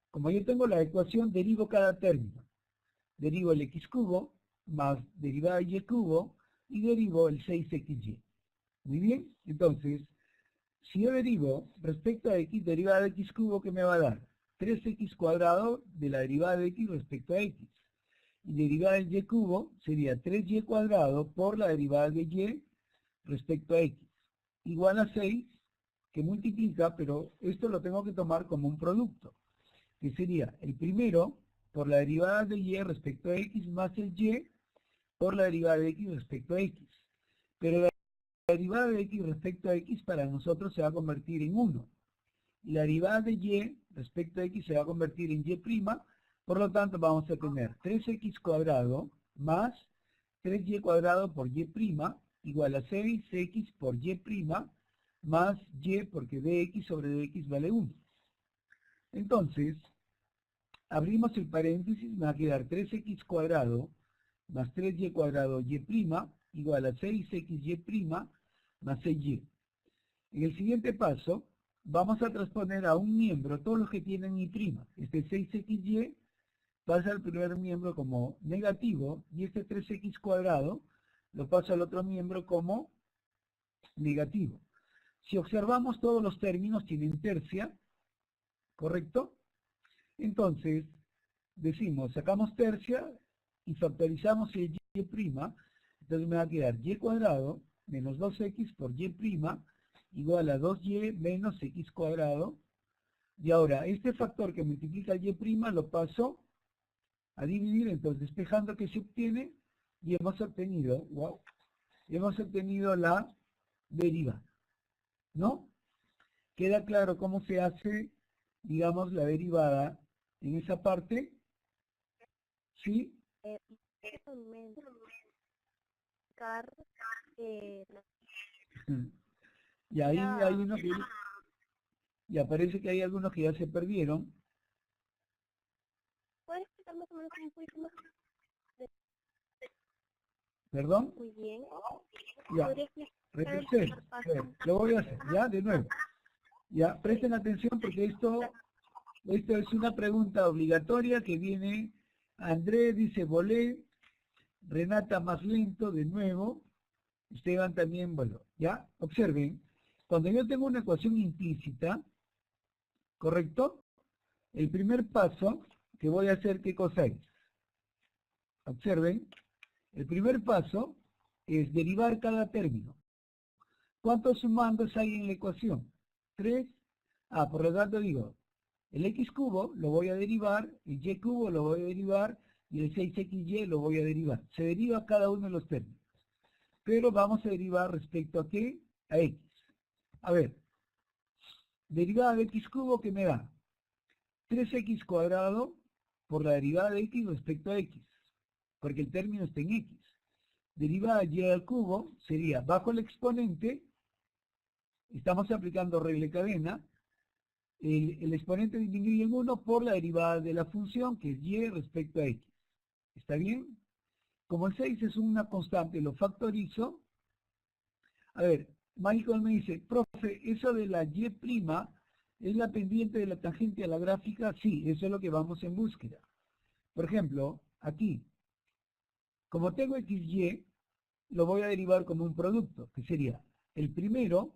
Como yo tengo la ecuación, derivo cada término. Derivo el x cubo más derivada de y cubo y derivo el 6xy. Muy bien, entonces, si yo derivo respecto a x, derivada de x cubo, ¿qué me va a dar? 3x cuadrado de la derivada de x respecto a x. Y derivada del y cubo sería 3y cuadrado por la derivada de y respecto a x. Igual a 6, que multiplica, pero esto lo tengo que tomar como un producto, que sería el primero por la derivada de y respecto a x más el y por la derivada de x respecto a x. Pero la derivada de x respecto a x para nosotros se va a convertir en 1. Y la derivada de y respecto a x se va a convertir en y', por lo tanto vamos a tener 3x cuadrado más 3y cuadrado por y' igual a 6x por y' más y, porque dx sobre dx vale 1. Entonces, abrimos el paréntesis, me va a quedar 3x cuadrado más 3y cuadrado y' igual a 6xy' más 6y. En el siguiente paso, vamos a transponer a un miembro todos los que tienen y'. Este 6xy pasa al primer miembro como negativo y este 3x cuadrado lo paso al otro miembro como negativo. Si observamos, todos los términos tienen tercia, ¿correcto? Entonces, decimos, sacamos tercia y factorizamos el y', entonces me va a quedar y cuadrado menos 2x por y' igual a 2y menos x cuadrado. Y ahora, este factor que multiplica el y' lo paso a dividir, entonces despejando que se obtiene, y hemos obtenido, wow, hemos obtenido la derivada, ¿no? ¿Queda claro cómo se hace, digamos, la derivada en esa parte? ¿Sí? Y ahí hay uno que, y aparece que hay algunos que ya se perdieron. ¿Puedes explicar más o menos un poquito más? ¿Perdón? Muy bien. Ya, ¿Podría explicar el repiten, primer paso? lo voy a hacer, ya, de nuevo. Ya, presten atención porque esto Esto es una pregunta obligatoria que viene, Andrés dice volé, Renata más lento de nuevo, Esteban también voló. ¿Ya? Observen, cuando yo tengo una ecuación implícita, ¿correcto? El primer paso que voy a hacer, ¿qué cosa es? Observen, el primer paso es derivar cada término. ¿Cuántos sumandos hay en la ecuación? 3. Por lo tanto digo, el x cubo lo voy a derivar, el y cubo lo voy a derivar y el 6xy lo voy a derivar. Se deriva cada uno de los términos. Pero vamos a derivar respecto a ¿qué? A x. A ver, derivada de x cubo, ¿qué me da? 3x cuadrado por la derivada de x respecto a x, porque el término está en x. Derivada de y al cubo sería, bajo el exponente, estamos aplicando regla de cadena, el exponente disminuye en 1 por la derivada de la función, que es y respecto a x. ¿Está bien? Como el 6 es una constante, lo factorizo. A ver, Michael me dice, profe, eso de la y' es la pendiente de la tangente a la gráfica. Sí, eso es lo que vamos en búsqueda. Por ejemplo, aquí, como tengo xy, lo voy a derivar como un producto, que sería el primero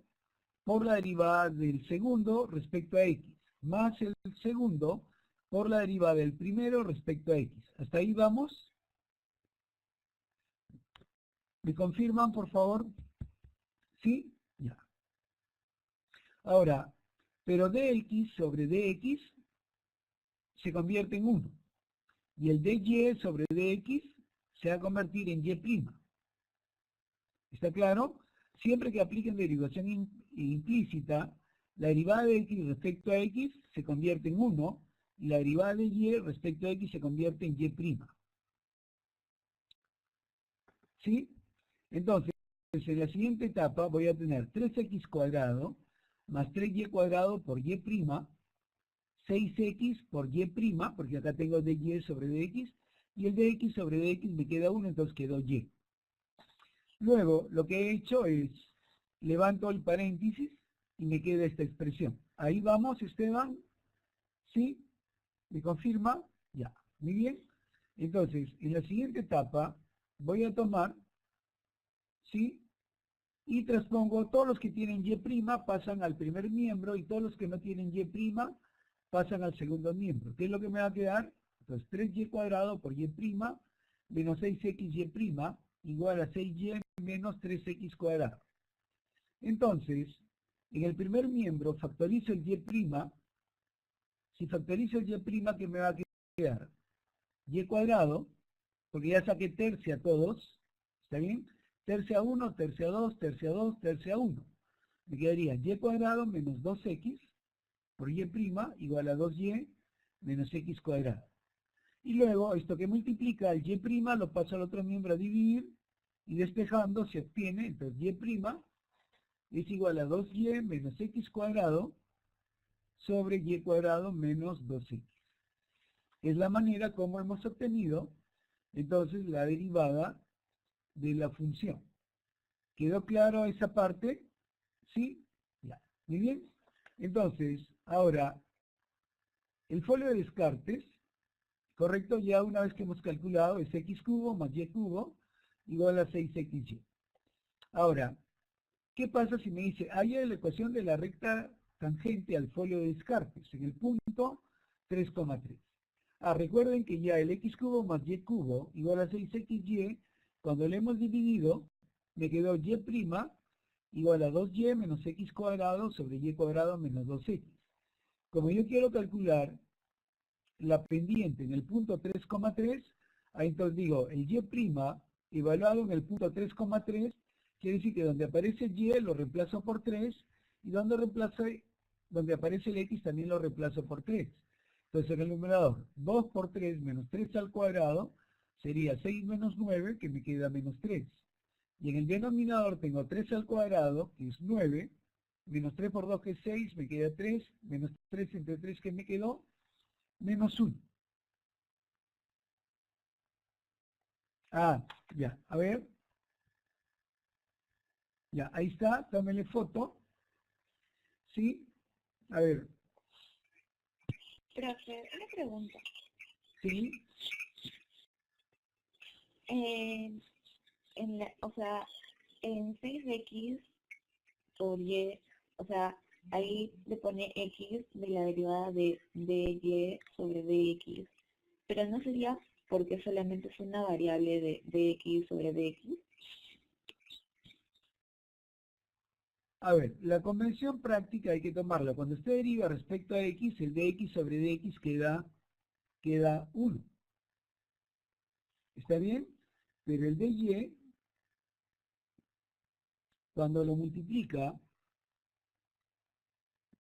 por la derivada del segundo respecto a x, más el segundo por la derivada del primero respecto a x. ¿Hasta ahí vamos? ¿Me confirman, por favor? ¿Sí? Ya. Ahora, pero dx sobre dx se convierte en 1. Y el dy sobre dx se va a convertir en y'. ¿Está claro? Siempre que apliquen derivación implícita, la derivada de x respecto a x se convierte en 1 y la derivada de y respecto a x se convierte en y'. ¿Sí? Entonces, en la siguiente etapa voy a tener 3x cuadrado más 3y cuadrado por y', 6x por y', porque acá tengo dy sobre dx, y el dx sobre dx me queda 1, entonces quedó y. Luego, lo que he hecho es, levanto el paréntesis y me queda esta expresión. Ahí vamos, Esteban. ¿Sí? ¿Me confirma? Ya. Muy bien. Entonces, en la siguiente etapa, voy a tomar, ¿sí? Y transpongo, todos los que tienen y' pasan al primer miembro y todos los que no tienen y' pasan al segundo miembro. ¿Qué es lo que me va a quedar? Entonces, 3y cuadrado por y' menos 6xy' igual a 6y menos 3x cuadrado. Entonces, en el primer miembro factorizo el y'. Si factorizo el y', ¿qué me va a quedar? Y cuadrado, porque ya saqué tercia todos, ¿está bien? Tercia 1, tercia 2, tercia 2, tercia 1. Me quedaría y cuadrado menos 2x por y' igual a 2y menos x cuadrado. Y luego, esto que multiplica el y' lo paso al otro miembro a dividir, y despejando se obtiene, entonces y' es igual a 2y menos x cuadrado sobre y cuadrado menos 2x. Es la manera como hemos obtenido, entonces, la derivada de la función. ¿Quedó claro esa parte? ¿Sí? Ya. Muy bien. Entonces, ahora, el folio de Descartes, correcto, ya una vez que hemos calculado es x cubo más y cubo igual a 6xy. Ahora, ¿qué pasa si me dice, haya la ecuación de la recta tangente al folio de Descartes en el punto 3,3? Recuerden que ya el x cubo más y cubo igual a 6xy, cuando lo hemos dividido, me quedó y' igual a 2y menos x cuadrado sobre y cuadrado menos 2x. Como yo quiero calcular la pendiente en el punto 3,3, ahí entonces digo, el y' evaluado en el punto 3,3, quiere decir que donde aparece y lo reemplazo por 3, y donde aparece el x también lo reemplazo por 3. Entonces en el numerador, 2 por 3 menos 3 al cuadrado, sería 6 menos 9, que me queda menos 3. Y en el denominador tengo 3 al cuadrado, que es 9, menos 3 por 2, que es 6, me queda 3, menos 3 entre 3, que me quedó, menos 1. Ya, a ver. Ya, ahí está, tómele foto. ¿Sí? A ver. Profe, una pregunta. ¿Sí? O sea, en 6x por y, o sea, ahí le pone x de la derivada de dy sobre dx, pero no sería porque solamente es una variable de dx sobre dx. A ver, la convención práctica hay que tomarla. Cuando usted deriva respecto a x, el dx sobre dx queda 1. ¿Está bien? Pero el dy, cuando lo multiplica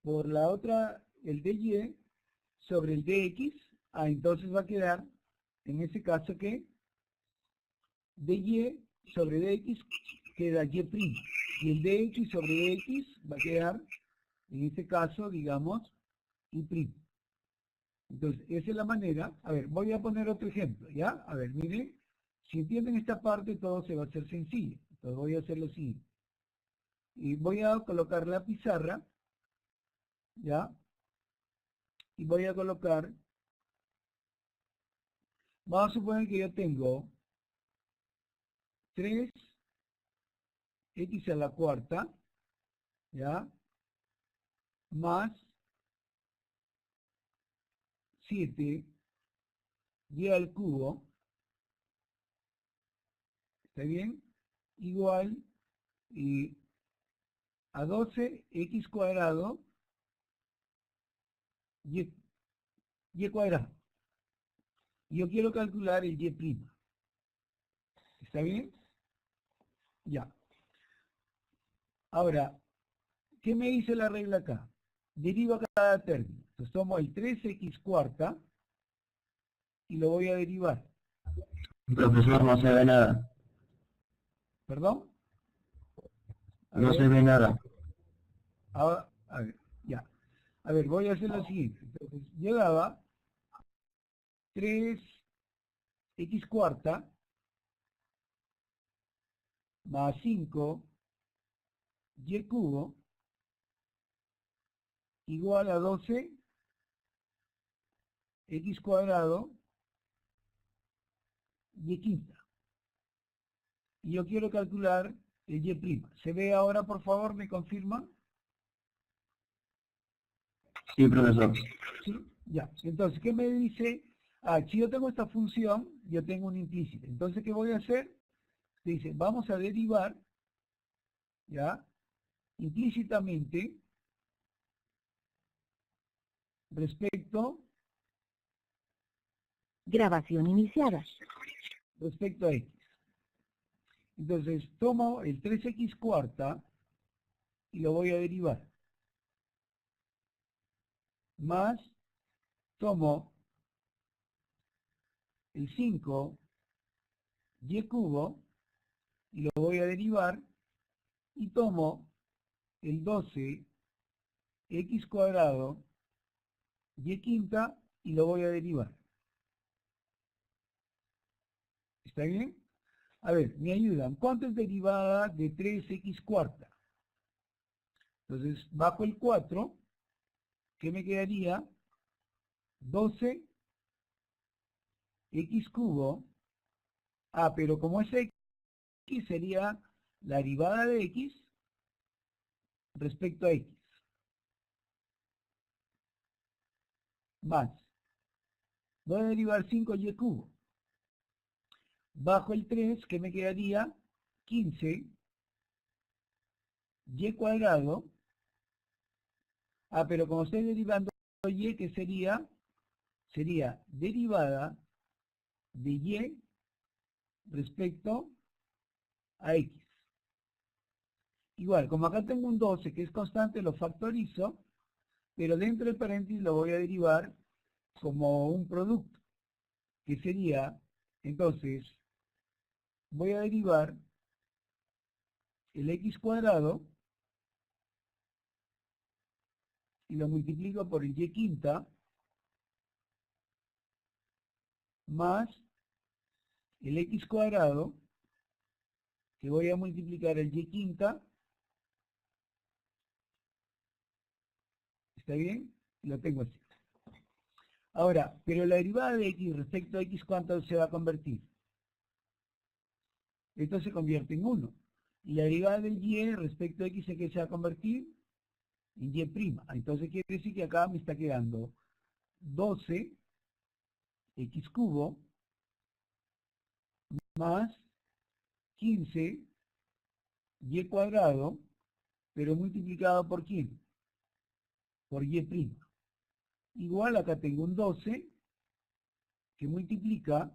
por la otra, el dy sobre el dx, entonces va a quedar, en ese caso, que dy sobre dx queda y', y el dx sobre dx va a quedar, en este caso, digamos, y'. Entonces, esa es la manera. A ver, voy a poner otro ejemplo, ¿ya? A ver, miren, si entienden esta parte, todo se va a hacer sencillo. Entonces voy a hacer lo siguiente. Y voy a colocar la pizarra, ¿ya? Y voy a colocar, vamos a suponer que yo tengo 3x a la cuarta, ¿ya? Más 7y al cubo, ¿está bien? Igual a 12x cuadrado y cuadrado. Yo quiero calcular el y'. ¿Está bien? Ya. Ahora, ¿qué me dice la regla acá? Derivo cada término. Entonces tomo el 3x cuarta y lo voy a derivar. Profesor, no se ve nada. ¿Perdón? No se ve nada. A ver, ya. A ver, voy a hacer lo siguiente. Entonces, yo daba 3x cuarta más 5y cubo igual a 12x cuadrado y quinta. Y yo quiero calcular el y'. ¿Se ve ahora, por favor? ¿Me confirma? Sí, profesor. ¿Sí? Ya. Entonces, ¿qué me dice? Si yo tengo esta función, yo tengo una implícita. Entonces, ¿qué voy a hacer? Dice, vamos a derivar, ¿ya? Implícitamente respecto Grabación iniciada. a x. Entonces, tomo el 3x cuarta y lo voy a derivar. Más, tomo el 5y cubo y lo voy a derivar. Y tomo el 12x cuadrado y quinta y lo voy a derivar. ¿Está bien? A ver, me ayudan. ¿Cuánto es derivada de 3x cuarta? Entonces, bajo el 4, ¿qué me quedaría? 12x cubo. Pero como es x, sería la derivada de x respecto a x. Más. Voy a derivar 5y cubo. Bajo el 3, ¿qué me quedaría? 15y cuadrado. Pero como estoy derivando y, ¿qué sería? Sería derivada de y respecto a x. Igual, como acá tengo un 12 que es constante, lo factorizo, pero dentro del paréntesis lo voy a derivar como un producto, que sería, entonces, voy a derivar el x cuadrado y lo multiplico por el y quinta más el x cuadrado, que voy a multiplicar el y quinta. ¿Está bien? Lo tengo así. Ahora, pero la derivada de x respecto a x, ¿cuánto se va a convertir? Esto se convierte en 1. Y la derivada de y respecto a x, ¿en qué se va a convertir? En y'. Entonces quiere decir que acá me está quedando 12 x cubo más 15 y cuadrado, pero multiplicado por ¿quién? Por y'. Igual acá tengo un 12 que multiplica,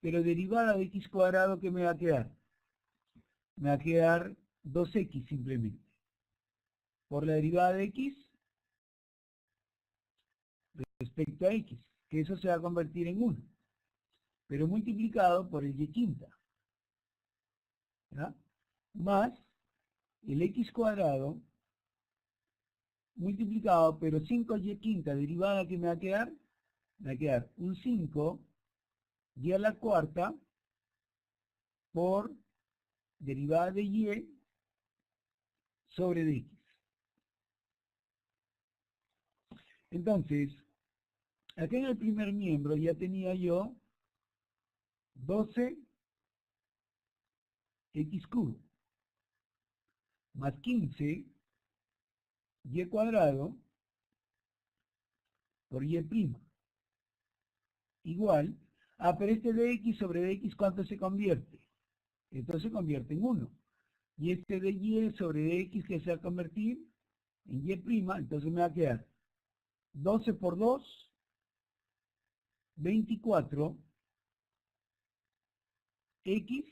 pero derivada de x cuadrado, ¿qué me va a quedar? Me va a quedar 2x simplemente. Por la derivada de x respecto a x, que eso se va a convertir en 1, pero multiplicado por el y quinta, ¿ya? Más el x cuadrado multiplicado, pero 5y quinta, derivada que me va a quedar un 5 y a la cuarta por derivada de y sobre de x. Entonces, acá en el primer miembro ya tenía yo 12 x cubo más 15 y cuadrado por y'. Igual, pero este dx sobre dx, ¿cuánto se convierte? Esto se convierte en 1. Y este de y sobre dx, que se va a convertir en y', entonces me va a quedar 12 por 2, 24, x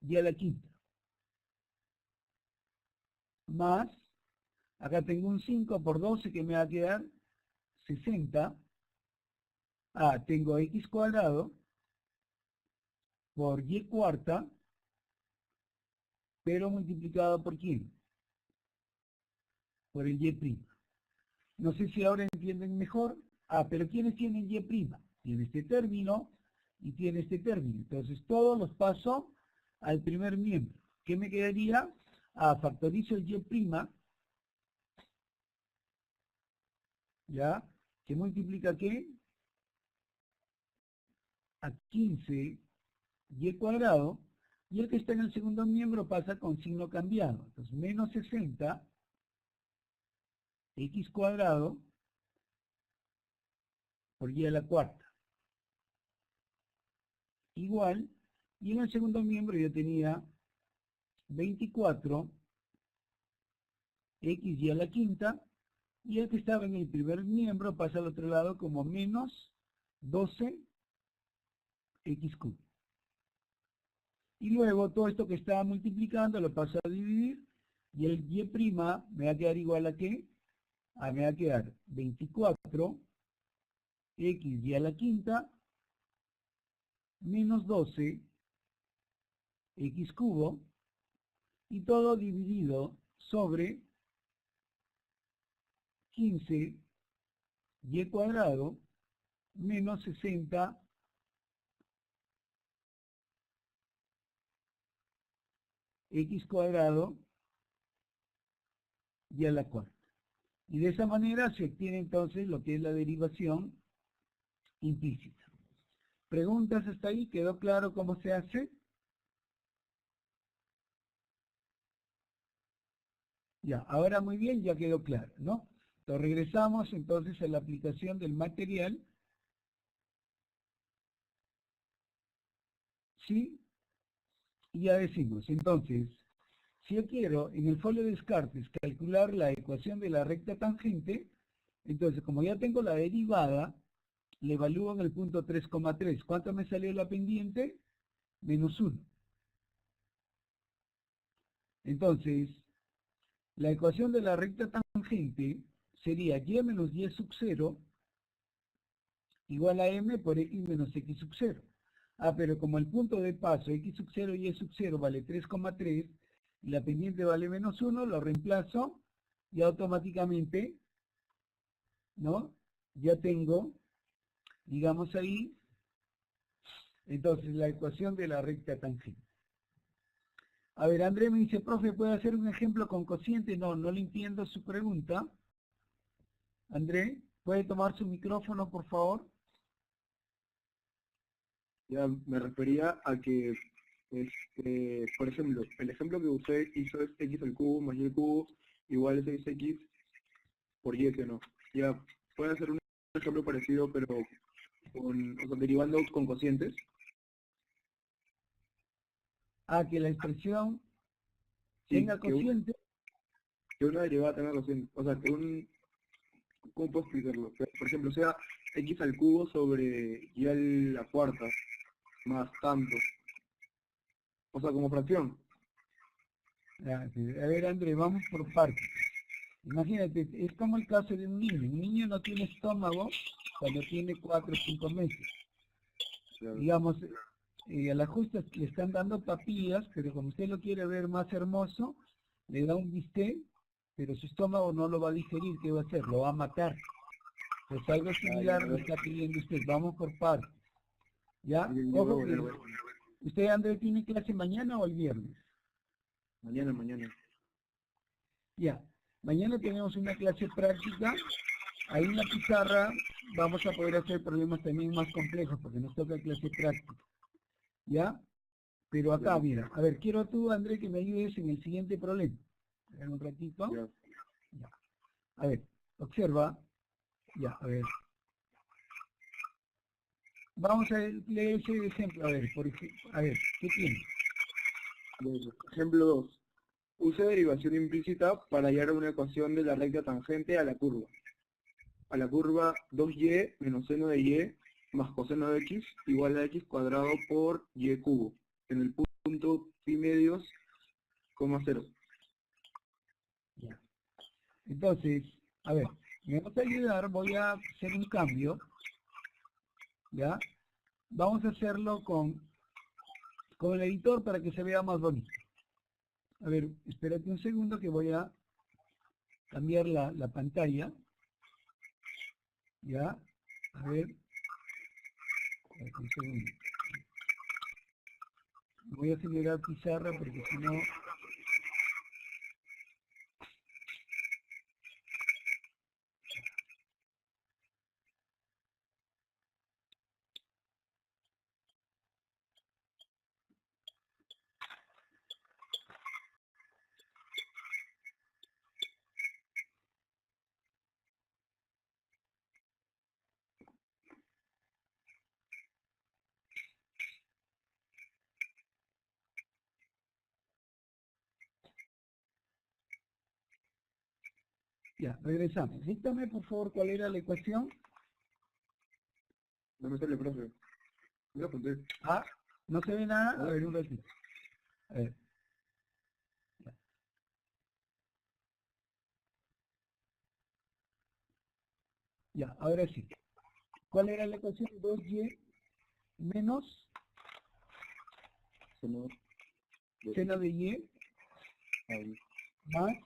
y a la quinta. Más, acá tengo un 5 por 12 que me va a quedar 60. Tengo x cuadrado por y cuarta, pero multiplicado por ¿quién? Por el y'. No sé si ahora entienden mejor. Pero ¿quiénes tienen y'? Tiene este término y tiene este término. Entonces todos los paso al primer miembro. ¿Qué me quedaría? Factorizo el y', ¿ya? ¿Que multiplica qué? A 15 y cuadrado, y el que está en el segundo miembro pasa con signo cambiado. Entonces, menos 60 x cuadrado por y a la cuarta. Igual, y en el segundo miembro yo tenía 24 x y a la quinta, y el que estaba en el primer miembro pasa al otro lado como menos 12 x cubo. Y luego todo esto que estaba multiplicando lo paso a dividir, y el y' me va a quedar igual a ¿qué? Me va a quedar 24 x y a la quinta menos 12 x cubo, y todo dividido sobre 15 y cuadrado menos 60 x cuadrado y a la cuarta. Y de esa manera se obtiene entonces lo que es la derivación implícita. ¿Preguntas hasta ahí? ¿Quedó claro cómo se hace? Ya, ahora muy bien, ya quedó claro, ¿no? Entonces regresamos entonces a la aplicación del material. ¿Sí? Y ya decimos, entonces, si yo quiero en el folio de Descartes calcular la ecuación de la recta tangente, entonces como ya tengo la derivada, le evalúo en el punto 3,3. ¿Cuánto me salió la pendiente? Menos 1. Entonces, la ecuación de la recta tangente sería y menos y sub 0 igual a m por x menos x sub 0. Pero como el punto de paso x sub 0 y y sub 0 vale 3,3 y la pendiente vale menos 1, lo reemplazo y automáticamente, ¿no? Ya tengo, digamos ahí, entonces la ecuación de la recta tangente. A ver, André me dice, profe, ¿puede hacer un ejemplo con cociente? No, no le entiendo su pregunta. André, ¿Puede tomar su micrófono, por favor? Ya me refería a que, por ejemplo, el ejemplo que usted hizo es x al cubo más y al cubo igual a 6x por y, ¿sí o no? Ya, puede hacer un ejemplo parecido, pero o sea, derivando con cocientes. Que la expresión Sí, tenga cociente. que una derivada tenga cociente. O sea, ¿cómo puedo explicarlo? Por ejemplo, sea x al cubo sobre y a la cuarta, más tanto. O sea, como fracción. A ver, André, vamos por partes. Imagínate, es como el caso de un niño. Un niño no tiene estómago cuando tiene 4 o 5 meses. Claro. Digamos, a la justa le están dando papillas, pero como usted lo quiere ver más hermoso, le da un bistec, pero su estómago no lo va a digerir. ¿Qué va a hacer? Lo va a matar. Pues algo similar lo está pidiendo usted. Vamos por partes. ¿Ya? Ojo que ¿usted, André, tiene clase mañana o el viernes? Mañana. Ya. Mañana tenemos una clase práctica. Ahí en la pizarra vamos a poder hacer problemas también más complejos porque nos toca clase práctica. ¿Ya? Pero acá, mira, a ver, quiero tú, André, que me ayudes en el siguiente problema. A ver, un ratito. Ya. A ver, observa. Ya, a ver. Vamos a leer ese ejemplo, a ver, a ver, ¿qué tiene? Ejemplo 2. Use derivación implícita para hallar una ecuación de la recta tangente a la curva. A la curva 2y menos seno de y más coseno de x igual a x cuadrado por y cubo en el punto pi medios, 0. Ya. Entonces, a ver, me vas a ayudar, voy a hacer un cambio, ¿ya? Vamos a hacerlo con el editor para que se vea más bonito. A ver, espérate un segundo que voy a cambiar la pantalla. ¿Ya? A ver. Espérate un segundo. Voy a generar pizarra porque si no... Ya, regresamos. Dígame, por favor, cuál era la ecuación. No me sale, profe. Voy a apuntar. ¿No se ve nada? A ver, un ratito. A ver. Ya, ahora sí. ¿Cuál era la ecuación? 2y menos seno de y más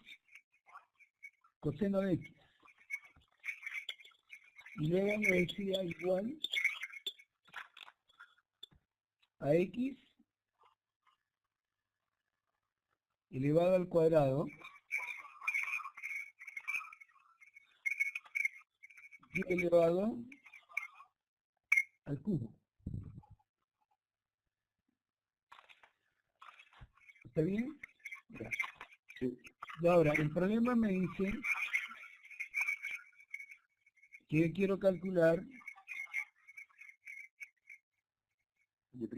coseno de x. Y luego me decía igual a x elevado al cuadrado y elevado al cubo. ¿Está bien? Ya. Sí. Y ahora, el problema me dice que quiero calcular Y'.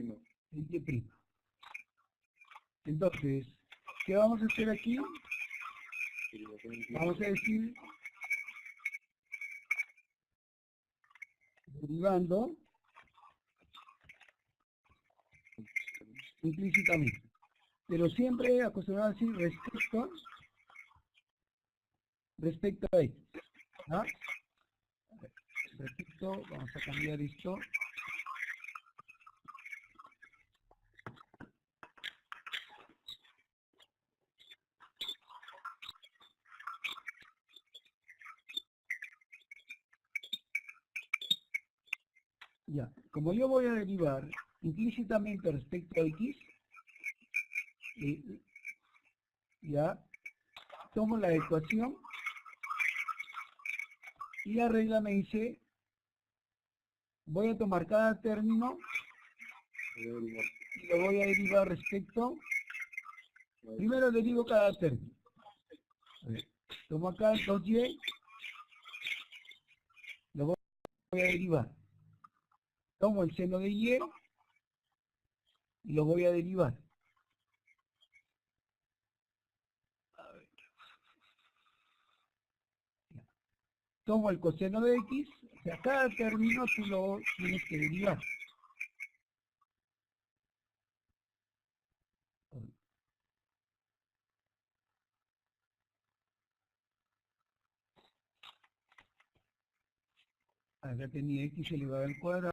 el y'. Entonces, ¿qué vamos a hacer aquí? Vamos a decir, derivando implícitamente. Pero siempre acostumbrado a decir respecto a x. ¿Ah? Repito, vamos a cambiar esto. Ya, como yo voy a derivar implícitamente respecto a x, ya tomo la ecuación Y la regla me dice, voy a tomar cada término y lo voy a derivar respecto. Primero derivo cada término. A ver, tomo acá el 2y, lo voy a derivar. Tomo el seno de y lo voy a derivar. A ver. Tomo el coseno de x, o sea, cada término tú lo tienes que derivar. Acá tenía x elevado al cuadrado.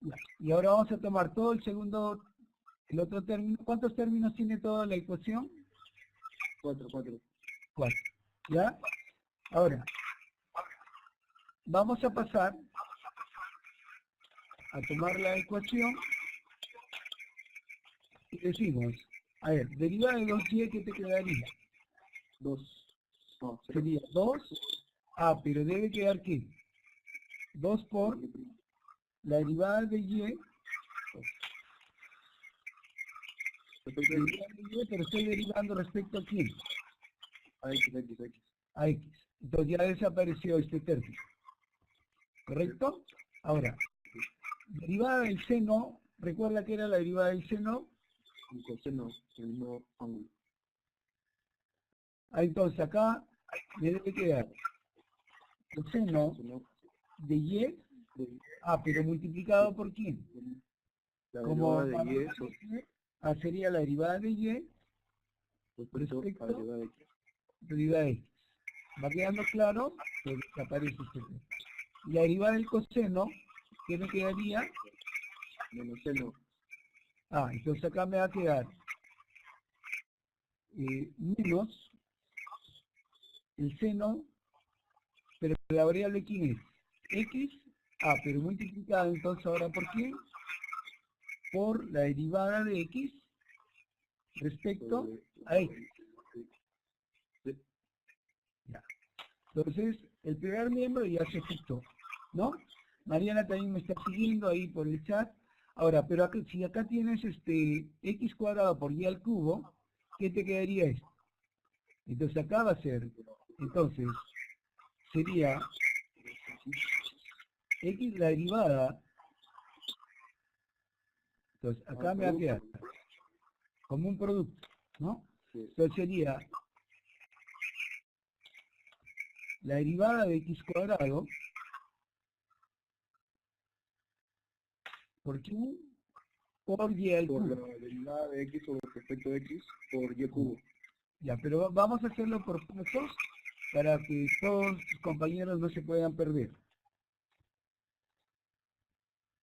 Ya. Y ahora vamos a tomar todo el otro término. ¿Cuántos términos tiene toda la ecuación? 4. 4. ¿Ya? Ahora, vamos a pasar a tomar la ecuación y decimos, a ver, deriva de 2y, ¿qué te quedaría? 2. No, 0. Sería 2. Pero debe quedar ¿qué? 2 por la derivada de y. Pero estoy derivando respecto a quién? A x. A x. Entonces ya desapareció este término. ¿Correcto? Ahora, derivada del seno, recuerda que era la derivada del seno. Un coseno, el mismo ángulo. Entonces acá me debe quedar el seno de y, pero multiplicado por quién? La Como derivada de y sería la derivada de y respecto a la derivada de x. derivada de x. ¿Va quedando claro? Que desaparece este término. Y la derivada del coseno, ¿qué me quedaría? Menos seno. Entonces acá me va a quedar menos el seno, pero la variable ¿quién es? X, pero multiplicada entonces ahora ¿por quién? Por la derivada de x respecto a x. Ya. Entonces, el primer miembro ya se efectuó, ¿no? Mariana también me está siguiendo ahí por el chat. Ahora, pero acá, si acá tienes x cuadrado por y al cubo, ¿qué te quedaría esto? Entonces acá va a ser, entonces, sería x la derivada. Entonces acá me va a quedar como un producto, ¿no? Entonces sería la derivada de x cuadrado por q por y al Por cubo. la derivada de x sobre respecto a x por y cubo. Ya, pero vamos a hacerlo por pasos para que todos tus compañeros no se puedan perder.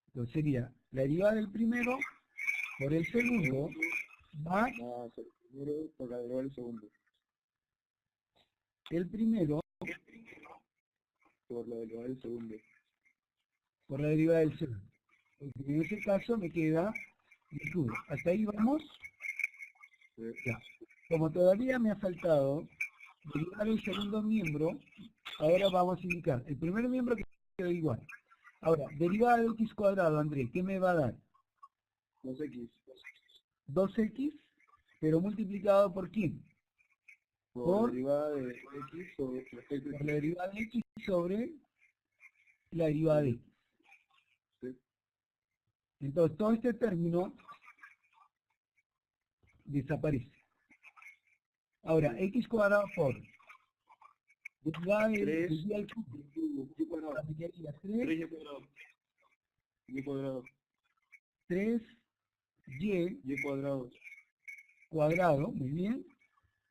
Entonces sería la derivada del primero por el segundo más El primero por la derivada del segundo. el primero Por la derivada del segundo. por la derivada del segundo. Porque en ese caso me queda el cubo. ¿Hasta ahí vamos? Ya. Como todavía me ha faltado derivar el segundo miembro, ahora vamos a indicar. El primer miembro queda igual. Ahora, derivada de x cuadrado, André, ¿qué me va a dar? 2x. 2x, pero multiplicado por quién? Por la derivada de x sobre respecto a Por la derivada de x sobre la derivada de x. Sí. Entonces, todo este término desaparece. Ahora, x cuadrado por derivada de y al cubo. y cuadrado. Me quedaría 3y cuadrado. Y cuadrado. 3y Y cuadrado. cuadrado, muy bien,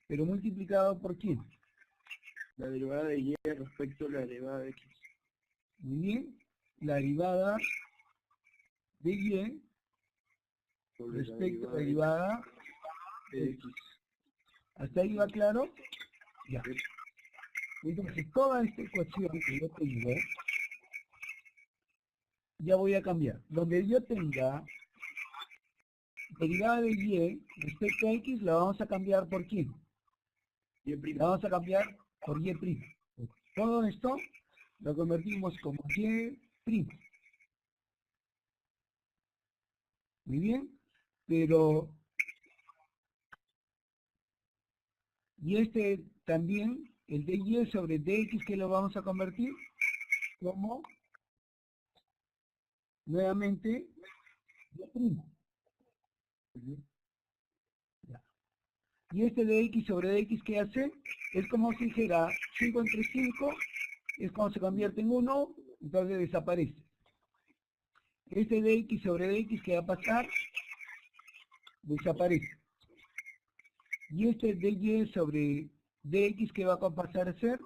pero multiplicado por quién? La derivada de y respecto a la derivada de x. Muy bien, la derivada de y Sobre respecto a la de derivada de x. ¿Hasta ahí va claro? Ya. Entonces, toda esta ecuación que yo tengo, ya voy a cambiar. Donde yo tenga derivada de y respecto a x, la vamos a cambiar por quién? Y prima. La vamos a cambiar por y prima. Todo esto lo convertimos como y prima. Muy bien, pero y este también, el de y sobre dx, que lo vamos a convertir como nuevamente y prima. Ya. Y este de x sobre dx, ¿qué hace? Es como si dijera 5 entre 5, es cuando se convierte en 1, entonces desaparece. Este de x sobre dx, ¿qué va a pasar? Desaparece. Y este de y sobre dx, ¿qué va a pasar a ser?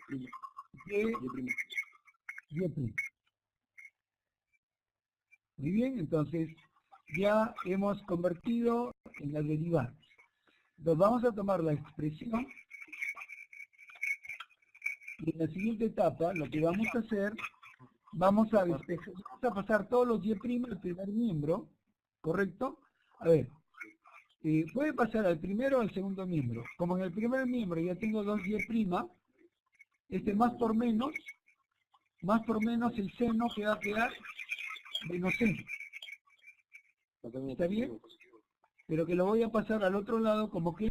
Y prima. Muy bien, entonces ya hemos convertido en las derivadas. Entonces vamos a tomar la expresión y en la siguiente etapa lo que vamos a hacer, vamos a pasar todos los y' al primer miembro, ¿correcto? A ver, puede pasar al primero o al segundo miembro. Como en el primer miembro ya tengo dos y', más por menos el seno que va a quedar menos seno. ¿Está bien? Pero que lo voy a pasar al otro lado como que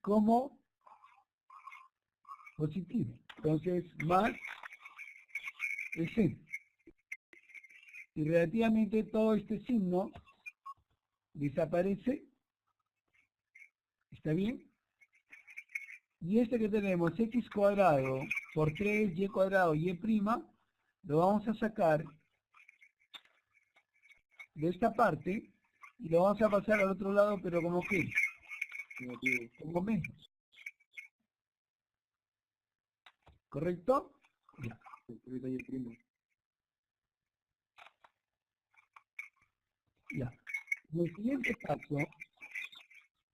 como positivo. Entonces, más el seno. Y relativamente todo este signo desaparece. ¿Está bien? Y este que tenemos, x cuadrado por 3y cuadrado y prima, lo vamos a sacar de esta parte y lo vamos a pasar al otro lado, pero como que como menos. ¿Correcto? Ya. Ya. En el siguiente paso,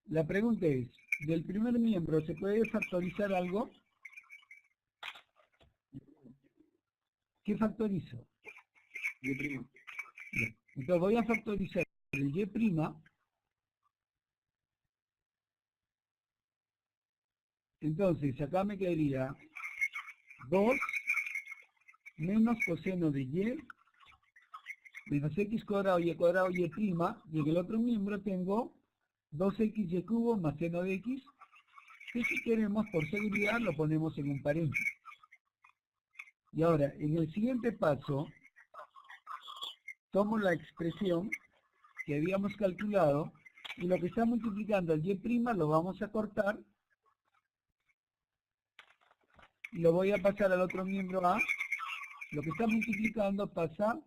la pregunta es, ¿del primer miembro se puede factorizar algo? ¿Qué factorizo? Y'. Ya. Entonces voy a factorizar el y'. Entonces acá me quedaría 2 menos coseno de y menos x cuadrado y prima, y en el otro miembro tengo 2xy cubo más seno de x, que si queremos por seguridad lo ponemos en un paréntesis. Y ahora, en el siguiente paso, tomo la expresión que habíamos calculado, y lo que está multiplicando al y' lo vamos a cortar, y lo voy a pasar al otro miembro A. Lo que está multiplicando pasa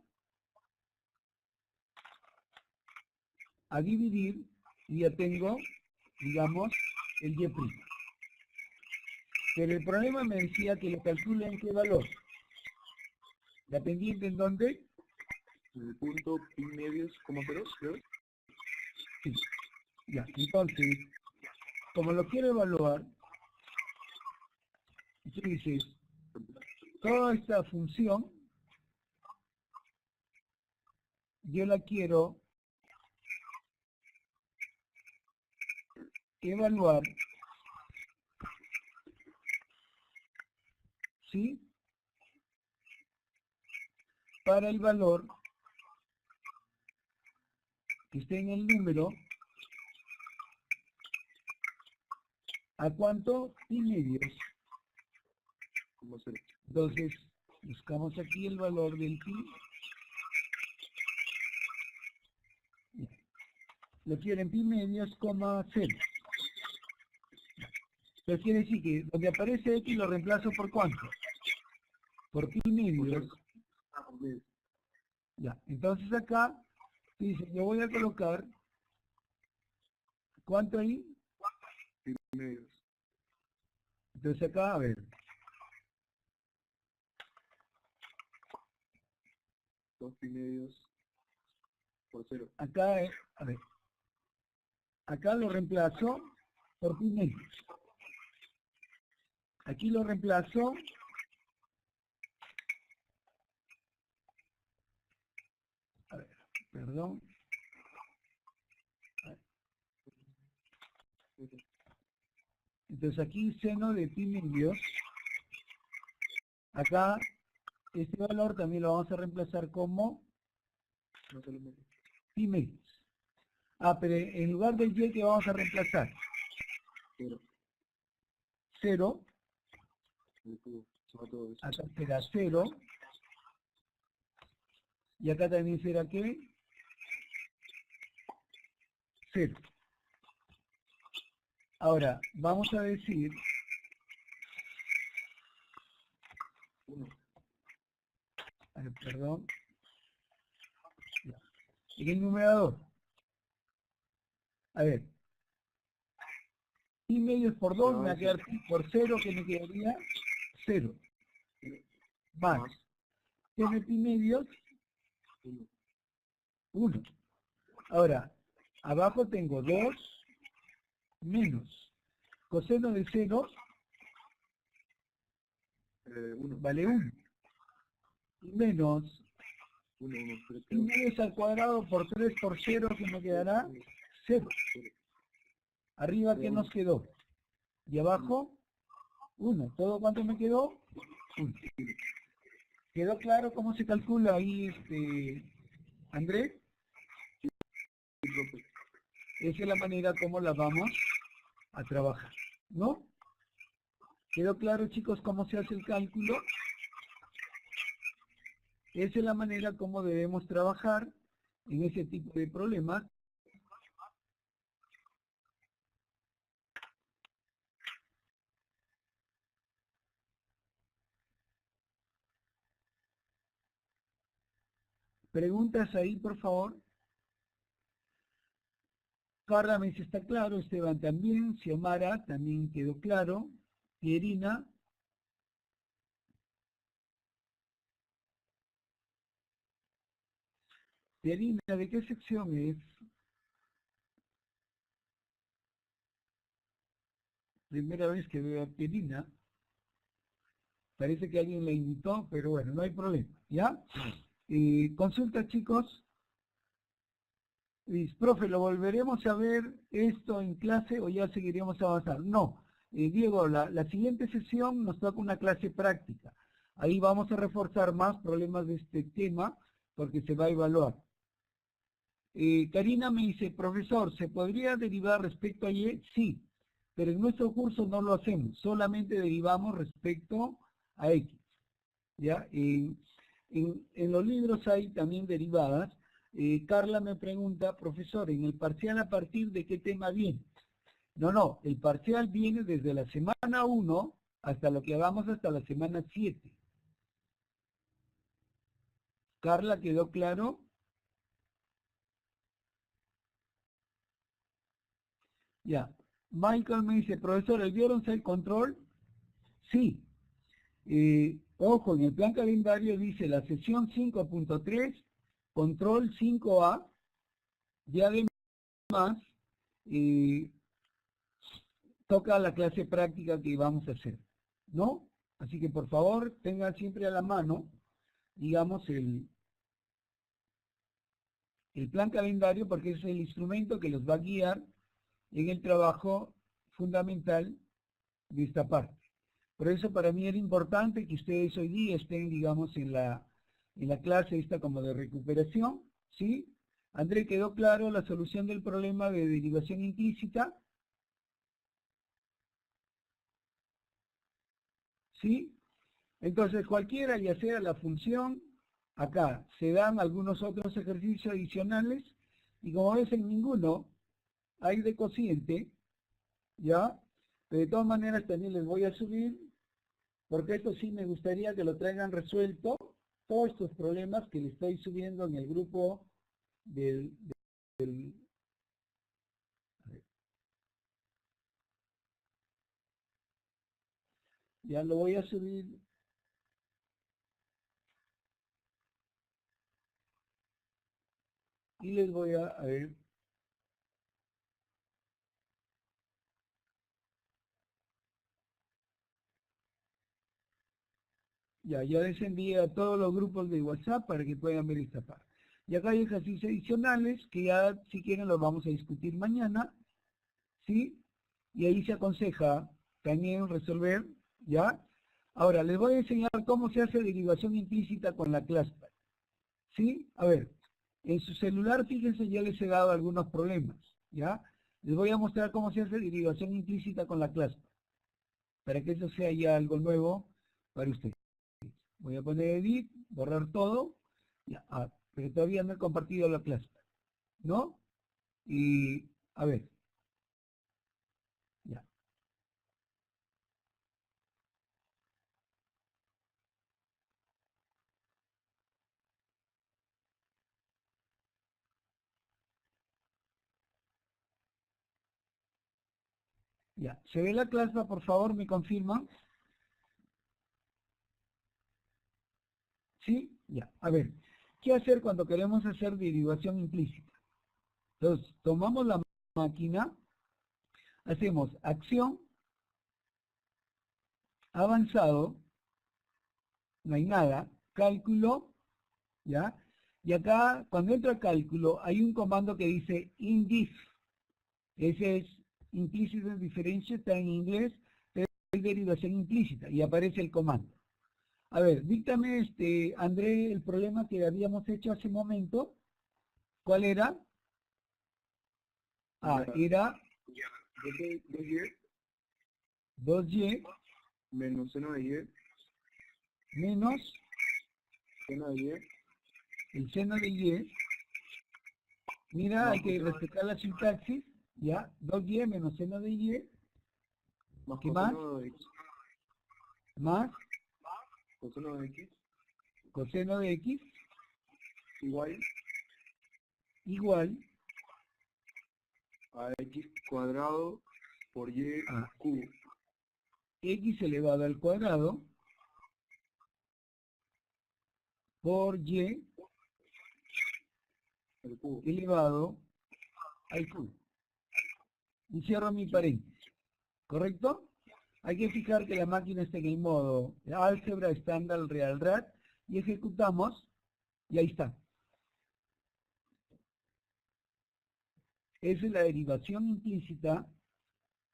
a dividir, y ya tengo, digamos, el y'. Pero el problema me decía que lo calcule en qué valor. ¿La pendiente en dónde? En el punto pi medios, coma ceros, creo. Sí. Ya, entonces, como lo quiero evaluar, tú dices, toda esta función, yo la quiero evaluar, ¿sí? Para el valor que esté en el número, ¿a cuánto? Pi medios. Entonces, buscamos aquí el valor del pi. Lo quiero en pi medios, coma 0. Entonces quiere decir que donde aparece x lo reemplazo por ¿cuánto? Por pi medios. Ya, entonces acá dice, yo voy a colocar, ¿cuánto ahí? Pi medios. Entonces acá, a ver. Dos pi medios por 0. Acá, a ver. Acá lo reemplazo por pi medios. Aquí lo reemplazo a ver, perdón. A ver. Entonces aquí seno de pi medios, acá este valor también lo vamos a reemplazar como pi medios. Pero en lugar del y que vamos a reemplazar 0, acá será 0, y acá también será ¿qué? 0. Ahora, vamos a decir 1. Perdón. Ya. En el numerador. A ver. Pi medios por 2 me va a quedar pi por 0, que me quedaría 0. Más. Tiene pi medios 1. Ahora, abajo tengo 2 menos coseno de 0 vale 1. Menos pi medios al cuadrado por 3 por 0, que me quedará 0. Arriba, ¿qué nos quedó? Y abajo, 1. ¿Todo cuánto me quedó? 1. ¿Quedó claro cómo se calcula ahí, Andrés? Esa es la manera como la vamos a trabajar, ¿no? ¿Quedó claro, chicos, cómo se hace el cálculo? Esa es la manera como debemos trabajar en ese tipo de problemas. ¿Preguntas ahí, por favor? Carla me dice, está claro, Esteban también, Xiomara también quedó claro, Pierina, ¿de qué sección es? Primera vez que veo a Pierina, parece que alguien la invitó, pero bueno, no hay problema, ¿ya? Consulta, chicos. Dice, profe, ¿lo volveremos a ver esto en clase o ya seguiremos avanzando? No, Diego, la siguiente sesión nos toca una clase práctica. Ahí vamos a reforzar más problemas de este tema porque se va a evaluar. Karina me dice, profesor, ¿se podría derivar respecto a Y? Sí, pero en nuestro curso no lo hacemos, solamente derivamos respecto a X. ¿Ya? En los libros hay también derivadas. Carla me pregunta, profesor, ¿en el parcial a partir de qué tema viene? No, el parcial viene desde la semana 1 hasta lo que hagamos hasta la semana 7. Carla, ¿quedó claro? Ya. Michael me dice, profesor, ¿el vieron el control? Sí. Ojo, en el plan calendario dice la sesión 5.3, control 5A, y además toca la clase práctica que vamos a hacer, ¿no? Así que por favor, tengan siempre a la mano, digamos, el plan calendario, porque es el instrumento que los va a guiar en el trabajo fundamental de esta parte. Por eso para mí era importante que ustedes hoy día estén, digamos, en la clase esta como de recuperación, ¿sí? André, ¿quedó claro la solución del problema de derivación implícita? ¿Sí? Entonces cualquiera, ya sea la función, acá se dan algunos otros ejercicios adicionales, y como ves en ninguno hay de cociente, ¿ya? Pero de todas maneras también les voy a subir, porque esto sí me gustaría que lo traigan resuelto, todos estos problemas que le estoy subiendo en el grupo del ya lo voy a subir. Y les voy a ver. Ya les envié a todos los grupos de WhatsApp para que puedan ver esta parte. Y acá hay ejercicios adicionales que ya, si quieren, los vamos a discutir mañana, ¿sí? Y ahí se aconseja también resolver, ¿ya? Ahora, les voy a enseñar cómo se hace derivación implícita con la ClassPad. ¿Sí? A ver, en su celular, fíjense, ya les he dado algunos problemas, ¿ya? Les voy a mostrar cómo se hace derivación implícita con la ClassPad, para que eso sea ya algo nuevo para ustedes. Voy a poner edit, borrar todo, ya, pero todavía no he compartido la ClassPad, ¿no? Y, a ver, ya. Ya, ¿se ve la ClassPad, por favor? ¿Me confirman? ¿Sí? Ya, a ver, ¿qué hacer cuando queremos hacer derivación implícita? Entonces, tomamos la máquina, hacemos acción, avanzado, no hay nada, cálculo, ¿ya? Y acá, cuando entra cálculo, hay un comando que dice indif. Ese es implicit differential, está en inglés, pero es derivación implícita, y aparece el comando. A ver, díctame, André, el problema que habíamos hecho hace un momento. ¿Cuál era? Era 2y menos seno de y menos seno de y el seno de y. Mira, hay que respetar la sintaxis, ¿ya? 2y menos seno de y, más ¿qué más? coseno de x, Más coseno de x coseno de x igual igual a x cuadrado por y a cubo. x elevado al cuadrado por y El cubo. elevado al cubo. Y cierro mi paréntesis, ¿correcto? Hay que fijar que la máquina está en el modo álgebra, estándar, realrad, y ejecutamos, y ahí está. Esa es la derivación implícita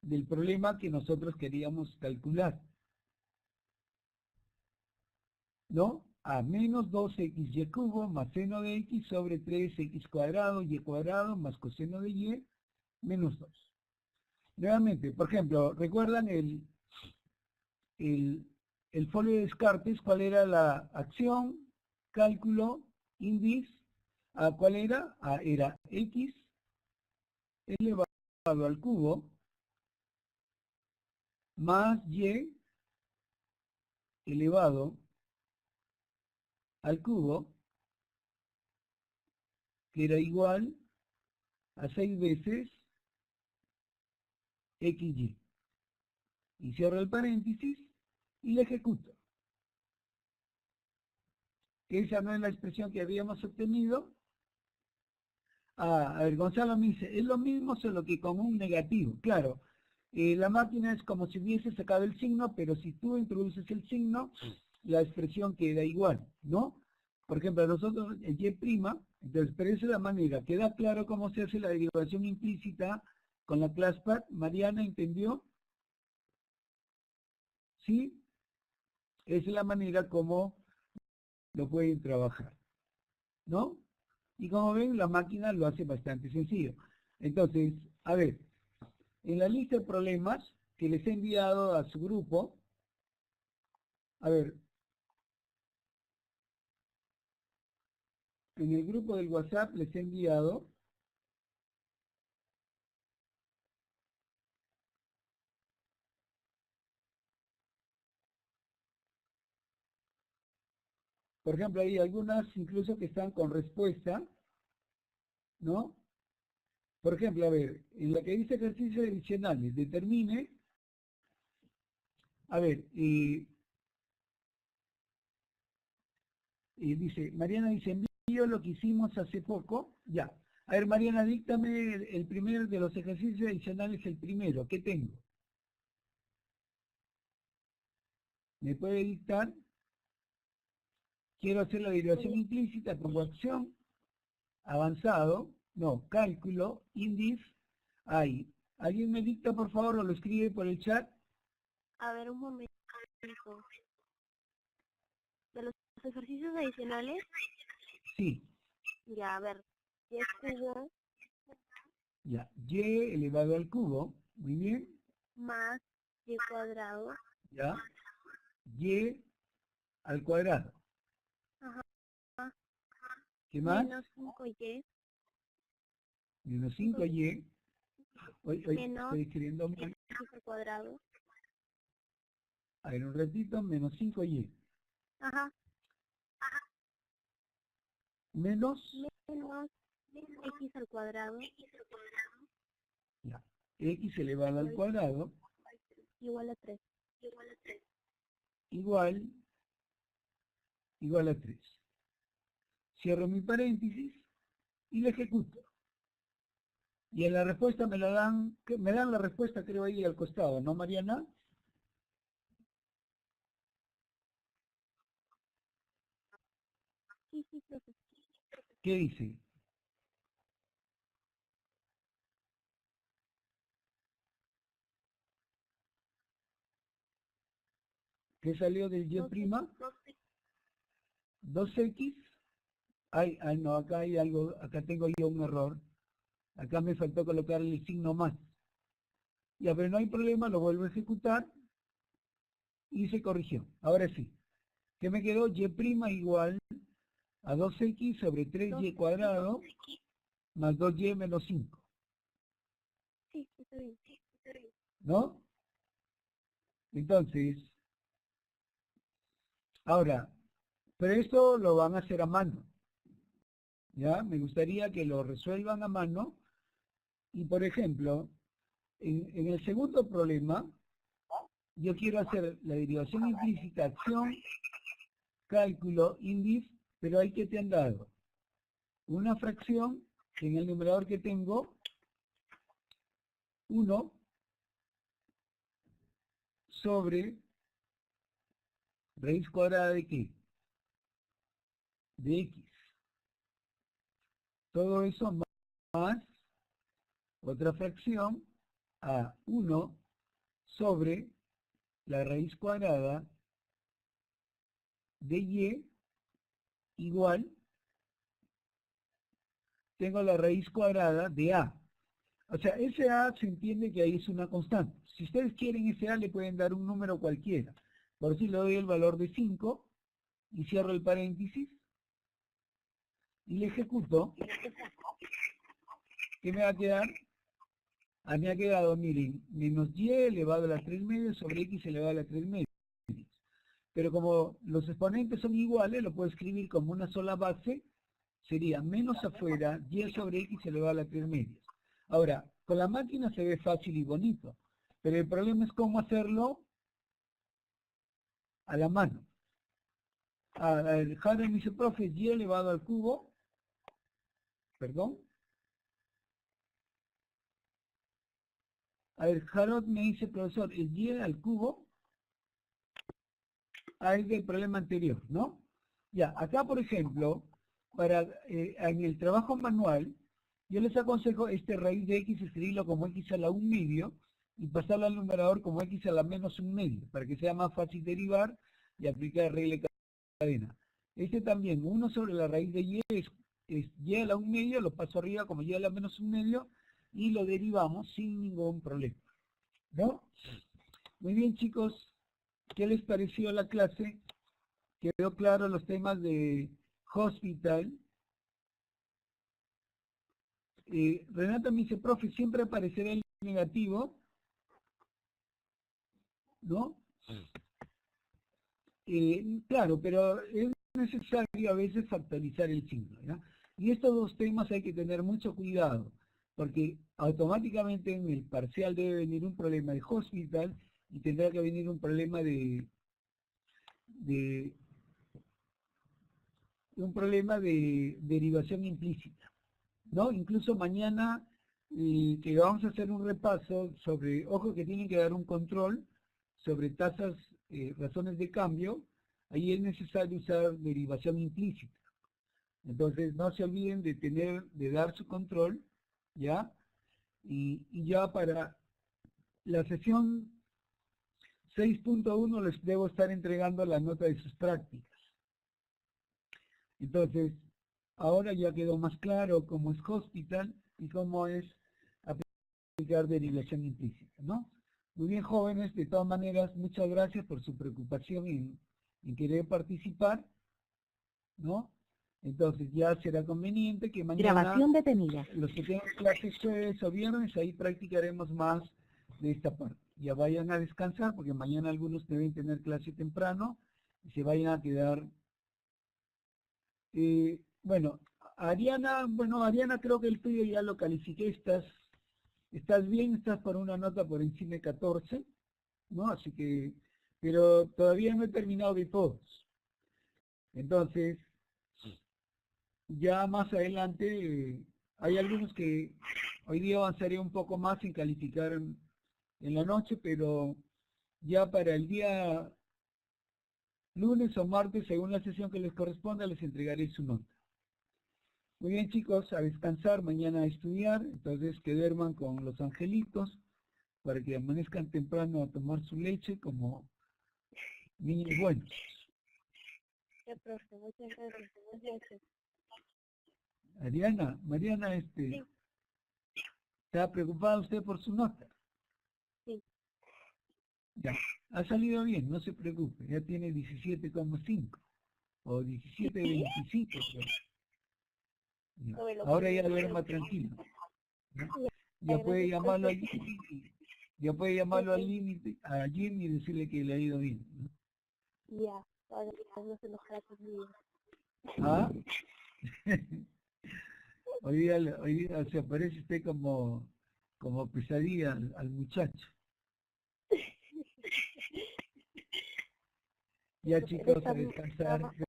del problema que nosotros queríamos calcular, ¿no? A menos 2xy cubo más seno de x sobre 3x cuadrado y cuadrado más coseno de y menos 2. Nuevamente, por ejemplo, ¿recuerdan el folio de Descartes? ¿Cuál era la acción? Cálculo, índice. ¿Cuál era? Era x elevado al cubo más y elevado al cubo, que era igual a 6 veces xy. Y cierro el paréntesis y le ejecuto. Esa no es la expresión que habíamos obtenido. A ver, Gonzalo me dice, es lo mismo solo que con un negativo. Claro, la máquina es como si hubiese sacado el signo, pero si tú introduces el signo, la expresión queda igual, ¿no? Por ejemplo, nosotros el y', entonces, pero esa es la manera. ¿Queda claro cómo se hace la derivación implícita con la ClassPad? ¿Mariana entendió? ¿Sí? Esa es la manera como lo pueden trabajar, ¿no? Y como ven, la máquina lo hace bastante sencillo. Entonces, a ver, en la lista de problemas que les he enviado a su grupo, a ver, en el grupo del WhatsApp les he enviado por ejemplo, hay algunas incluso que están con respuesta, ¿no? Por ejemplo, a ver, en la que dice ejercicios adicionales, determine, a ver, y dice, Mariana dice, envío lo que hicimos hace poco, ya. A ver, Mariana, díctame el primer de los ejercicios adicionales, el primero, ¿qué tengo? ¿Me puede dictar? Quiero hacer la derivación implícita, pongo acción, avanzado, no, cálculo, índice, ahí. ¿Alguien me dicta, por favor, o lo escribe por el chat? A ver, un momento. De los ejercicios adicionales, Sí, ya, a ver, y es cubo ya. Y elevado al cubo, muy bien, más y cuadrado, ya. Y al cuadrado. ajá, ¿Qué más? menos 5y, Menos 5y. Hoy menos estoy escribiendo mal. x al cuadrado, A ver, un ratito, menos 5y. ajá, Menos, menos x al cuadrado, ya. X elevado al cuadrado, igual a 3. igual a 3. Cierro mi paréntesis y lo ejecuto. Y en la respuesta me dan la respuesta, creo, ahí al costado, ¿no, Mariana? Sí, profe. ¿Qué dice? ¿Qué salió del Y'? 2x. Ay, no, acá hay algo, acá tengo yo un error. Acá me faltó colocarle el signo más. Ya, pero no hay problema, lo vuelvo a ejecutar y se corrigió. Ahora sí. ¿Qué me quedó? Y' igual a 2x sobre 3y cuadrado más 2y menos 5. Sí, está bien. ¿No? Entonces, ahora, pero esto lo van a hacer a mano. ¿Ya? Me gustaría que lo resuelvan a mano. Y, por ejemplo, en el segundo problema, yo quiero hacer la derivación implícita, acción, cálculo, índice, pero ahí que te han dado una fracción que en el numerador que tengo 1 sobre raíz cuadrada de ¿qué? De x. Todo eso más otra fracción a 1 sobre la raíz cuadrada de y igual, tengo la raíz cuadrada de a. O sea, ese a se entiende que ahí es una constante. Si ustedes quieren ese a, le pueden dar un número cualquiera. Por si le doy el valor de 5 y cierro el paréntesis y le ejecuto, ¿qué me va a quedar? Me ha quedado, miren, menos y elevado a la 3 medios sobre x elevado a la 3 medios. Pero como los exponentes son iguales, lo puedo escribir como una sola base, sería menos afuera y sobre x elevado a la 3 medios. Ahora, con la máquina se ve fácil y bonito, pero el problema es cómo hacerlo a la mano. Jade me dice, profe, y elevado al cubo, perdón. A ver, Jarod me dice, profesor, el y al cubo es del problema anterior, ¿no? Ya, acá, por ejemplo, en el trabajo manual, yo les aconsejo este raíz de x escribirlo como x a la 1 medio y pasarlo al numerador como x a la menos 1 medio, para que sea más fácil derivar y aplicar regla de cadena. Este también, 1 sobre la raíz de y es y a la 1 medio, lo paso arriba como y a la menos 1 medio y lo derivamos sin ningún problema, ¿no? Muy bien, chicos, ¿qué les pareció la clase? ¿Quedó claro los temas de hospital? Renata me dice, profe, siempre aparecerá el negativo, ¿no? Claro, pero es necesario a veces factorizar el signo, ¿ya? Y estos dos temas hay que tener mucho cuidado, porque automáticamente en el parcial debe venir un problema de hospital y tendrá que venir un problema de derivación implícita, ¿no? Incluso mañana que vamos a hacer un repaso sobre, ojo que tienen que dar un control sobre tasas, razones de cambio, ahí es necesario usar derivación implícita. Entonces no se olviden de dar su control, ¿ya? Y ya para la sesión 6.1 les debo estar entregando la nota de sus prácticas. Entonces, ahora ya quedó más claro cómo es hospital y cómo es aplicar derivación implícita, ¿no? Muy bien, jóvenes, de todas maneras, muchas gracias por su preocupación en querer participar, ¿no? Entonces ya será conveniente que mañana, Grabación detenida. los que tengan clases jueves o viernes, ahí practicaremos más de esta parte. Ya vayan a descansar, porque mañana algunos deben tener clase temprano, y se vayan a quedar. Bueno, Ariana, creo que el tuyo ya lo califiqué, estás bien, estás por una nota por encima de 14, ¿no? Así que, pero todavía no he terminado de todos. Entonces, ya más adelante, hay algunos que hoy día avanzaré un poco más en calificar en la noche, pero ya para el día lunes o martes, según la sesión que les corresponda, les entregaré su nota. Muy bien, chicos, a descansar, mañana a estudiar, entonces que duerman con los angelitos, para que amanezcan temprano a tomar su leche como niños buenos. Ya, profe, muchas gracias. Buenas noches. Mariana, ¿está preocupada usted por su nota? Sí. Ya, ha salido bien, no se preocupe, ya tiene 17,5 o 17,25. Ya. Ahora ya duerma tranquilo, ¿no? Ya puede llamarlo al límite, a Jim y decirle que le ha ido bien, ¿no? Ya, ahora no se enojará conmigo. ¿Ah? Hoy día se aparece usted como pesadilla al muchacho. Ya, chicos, a descansar.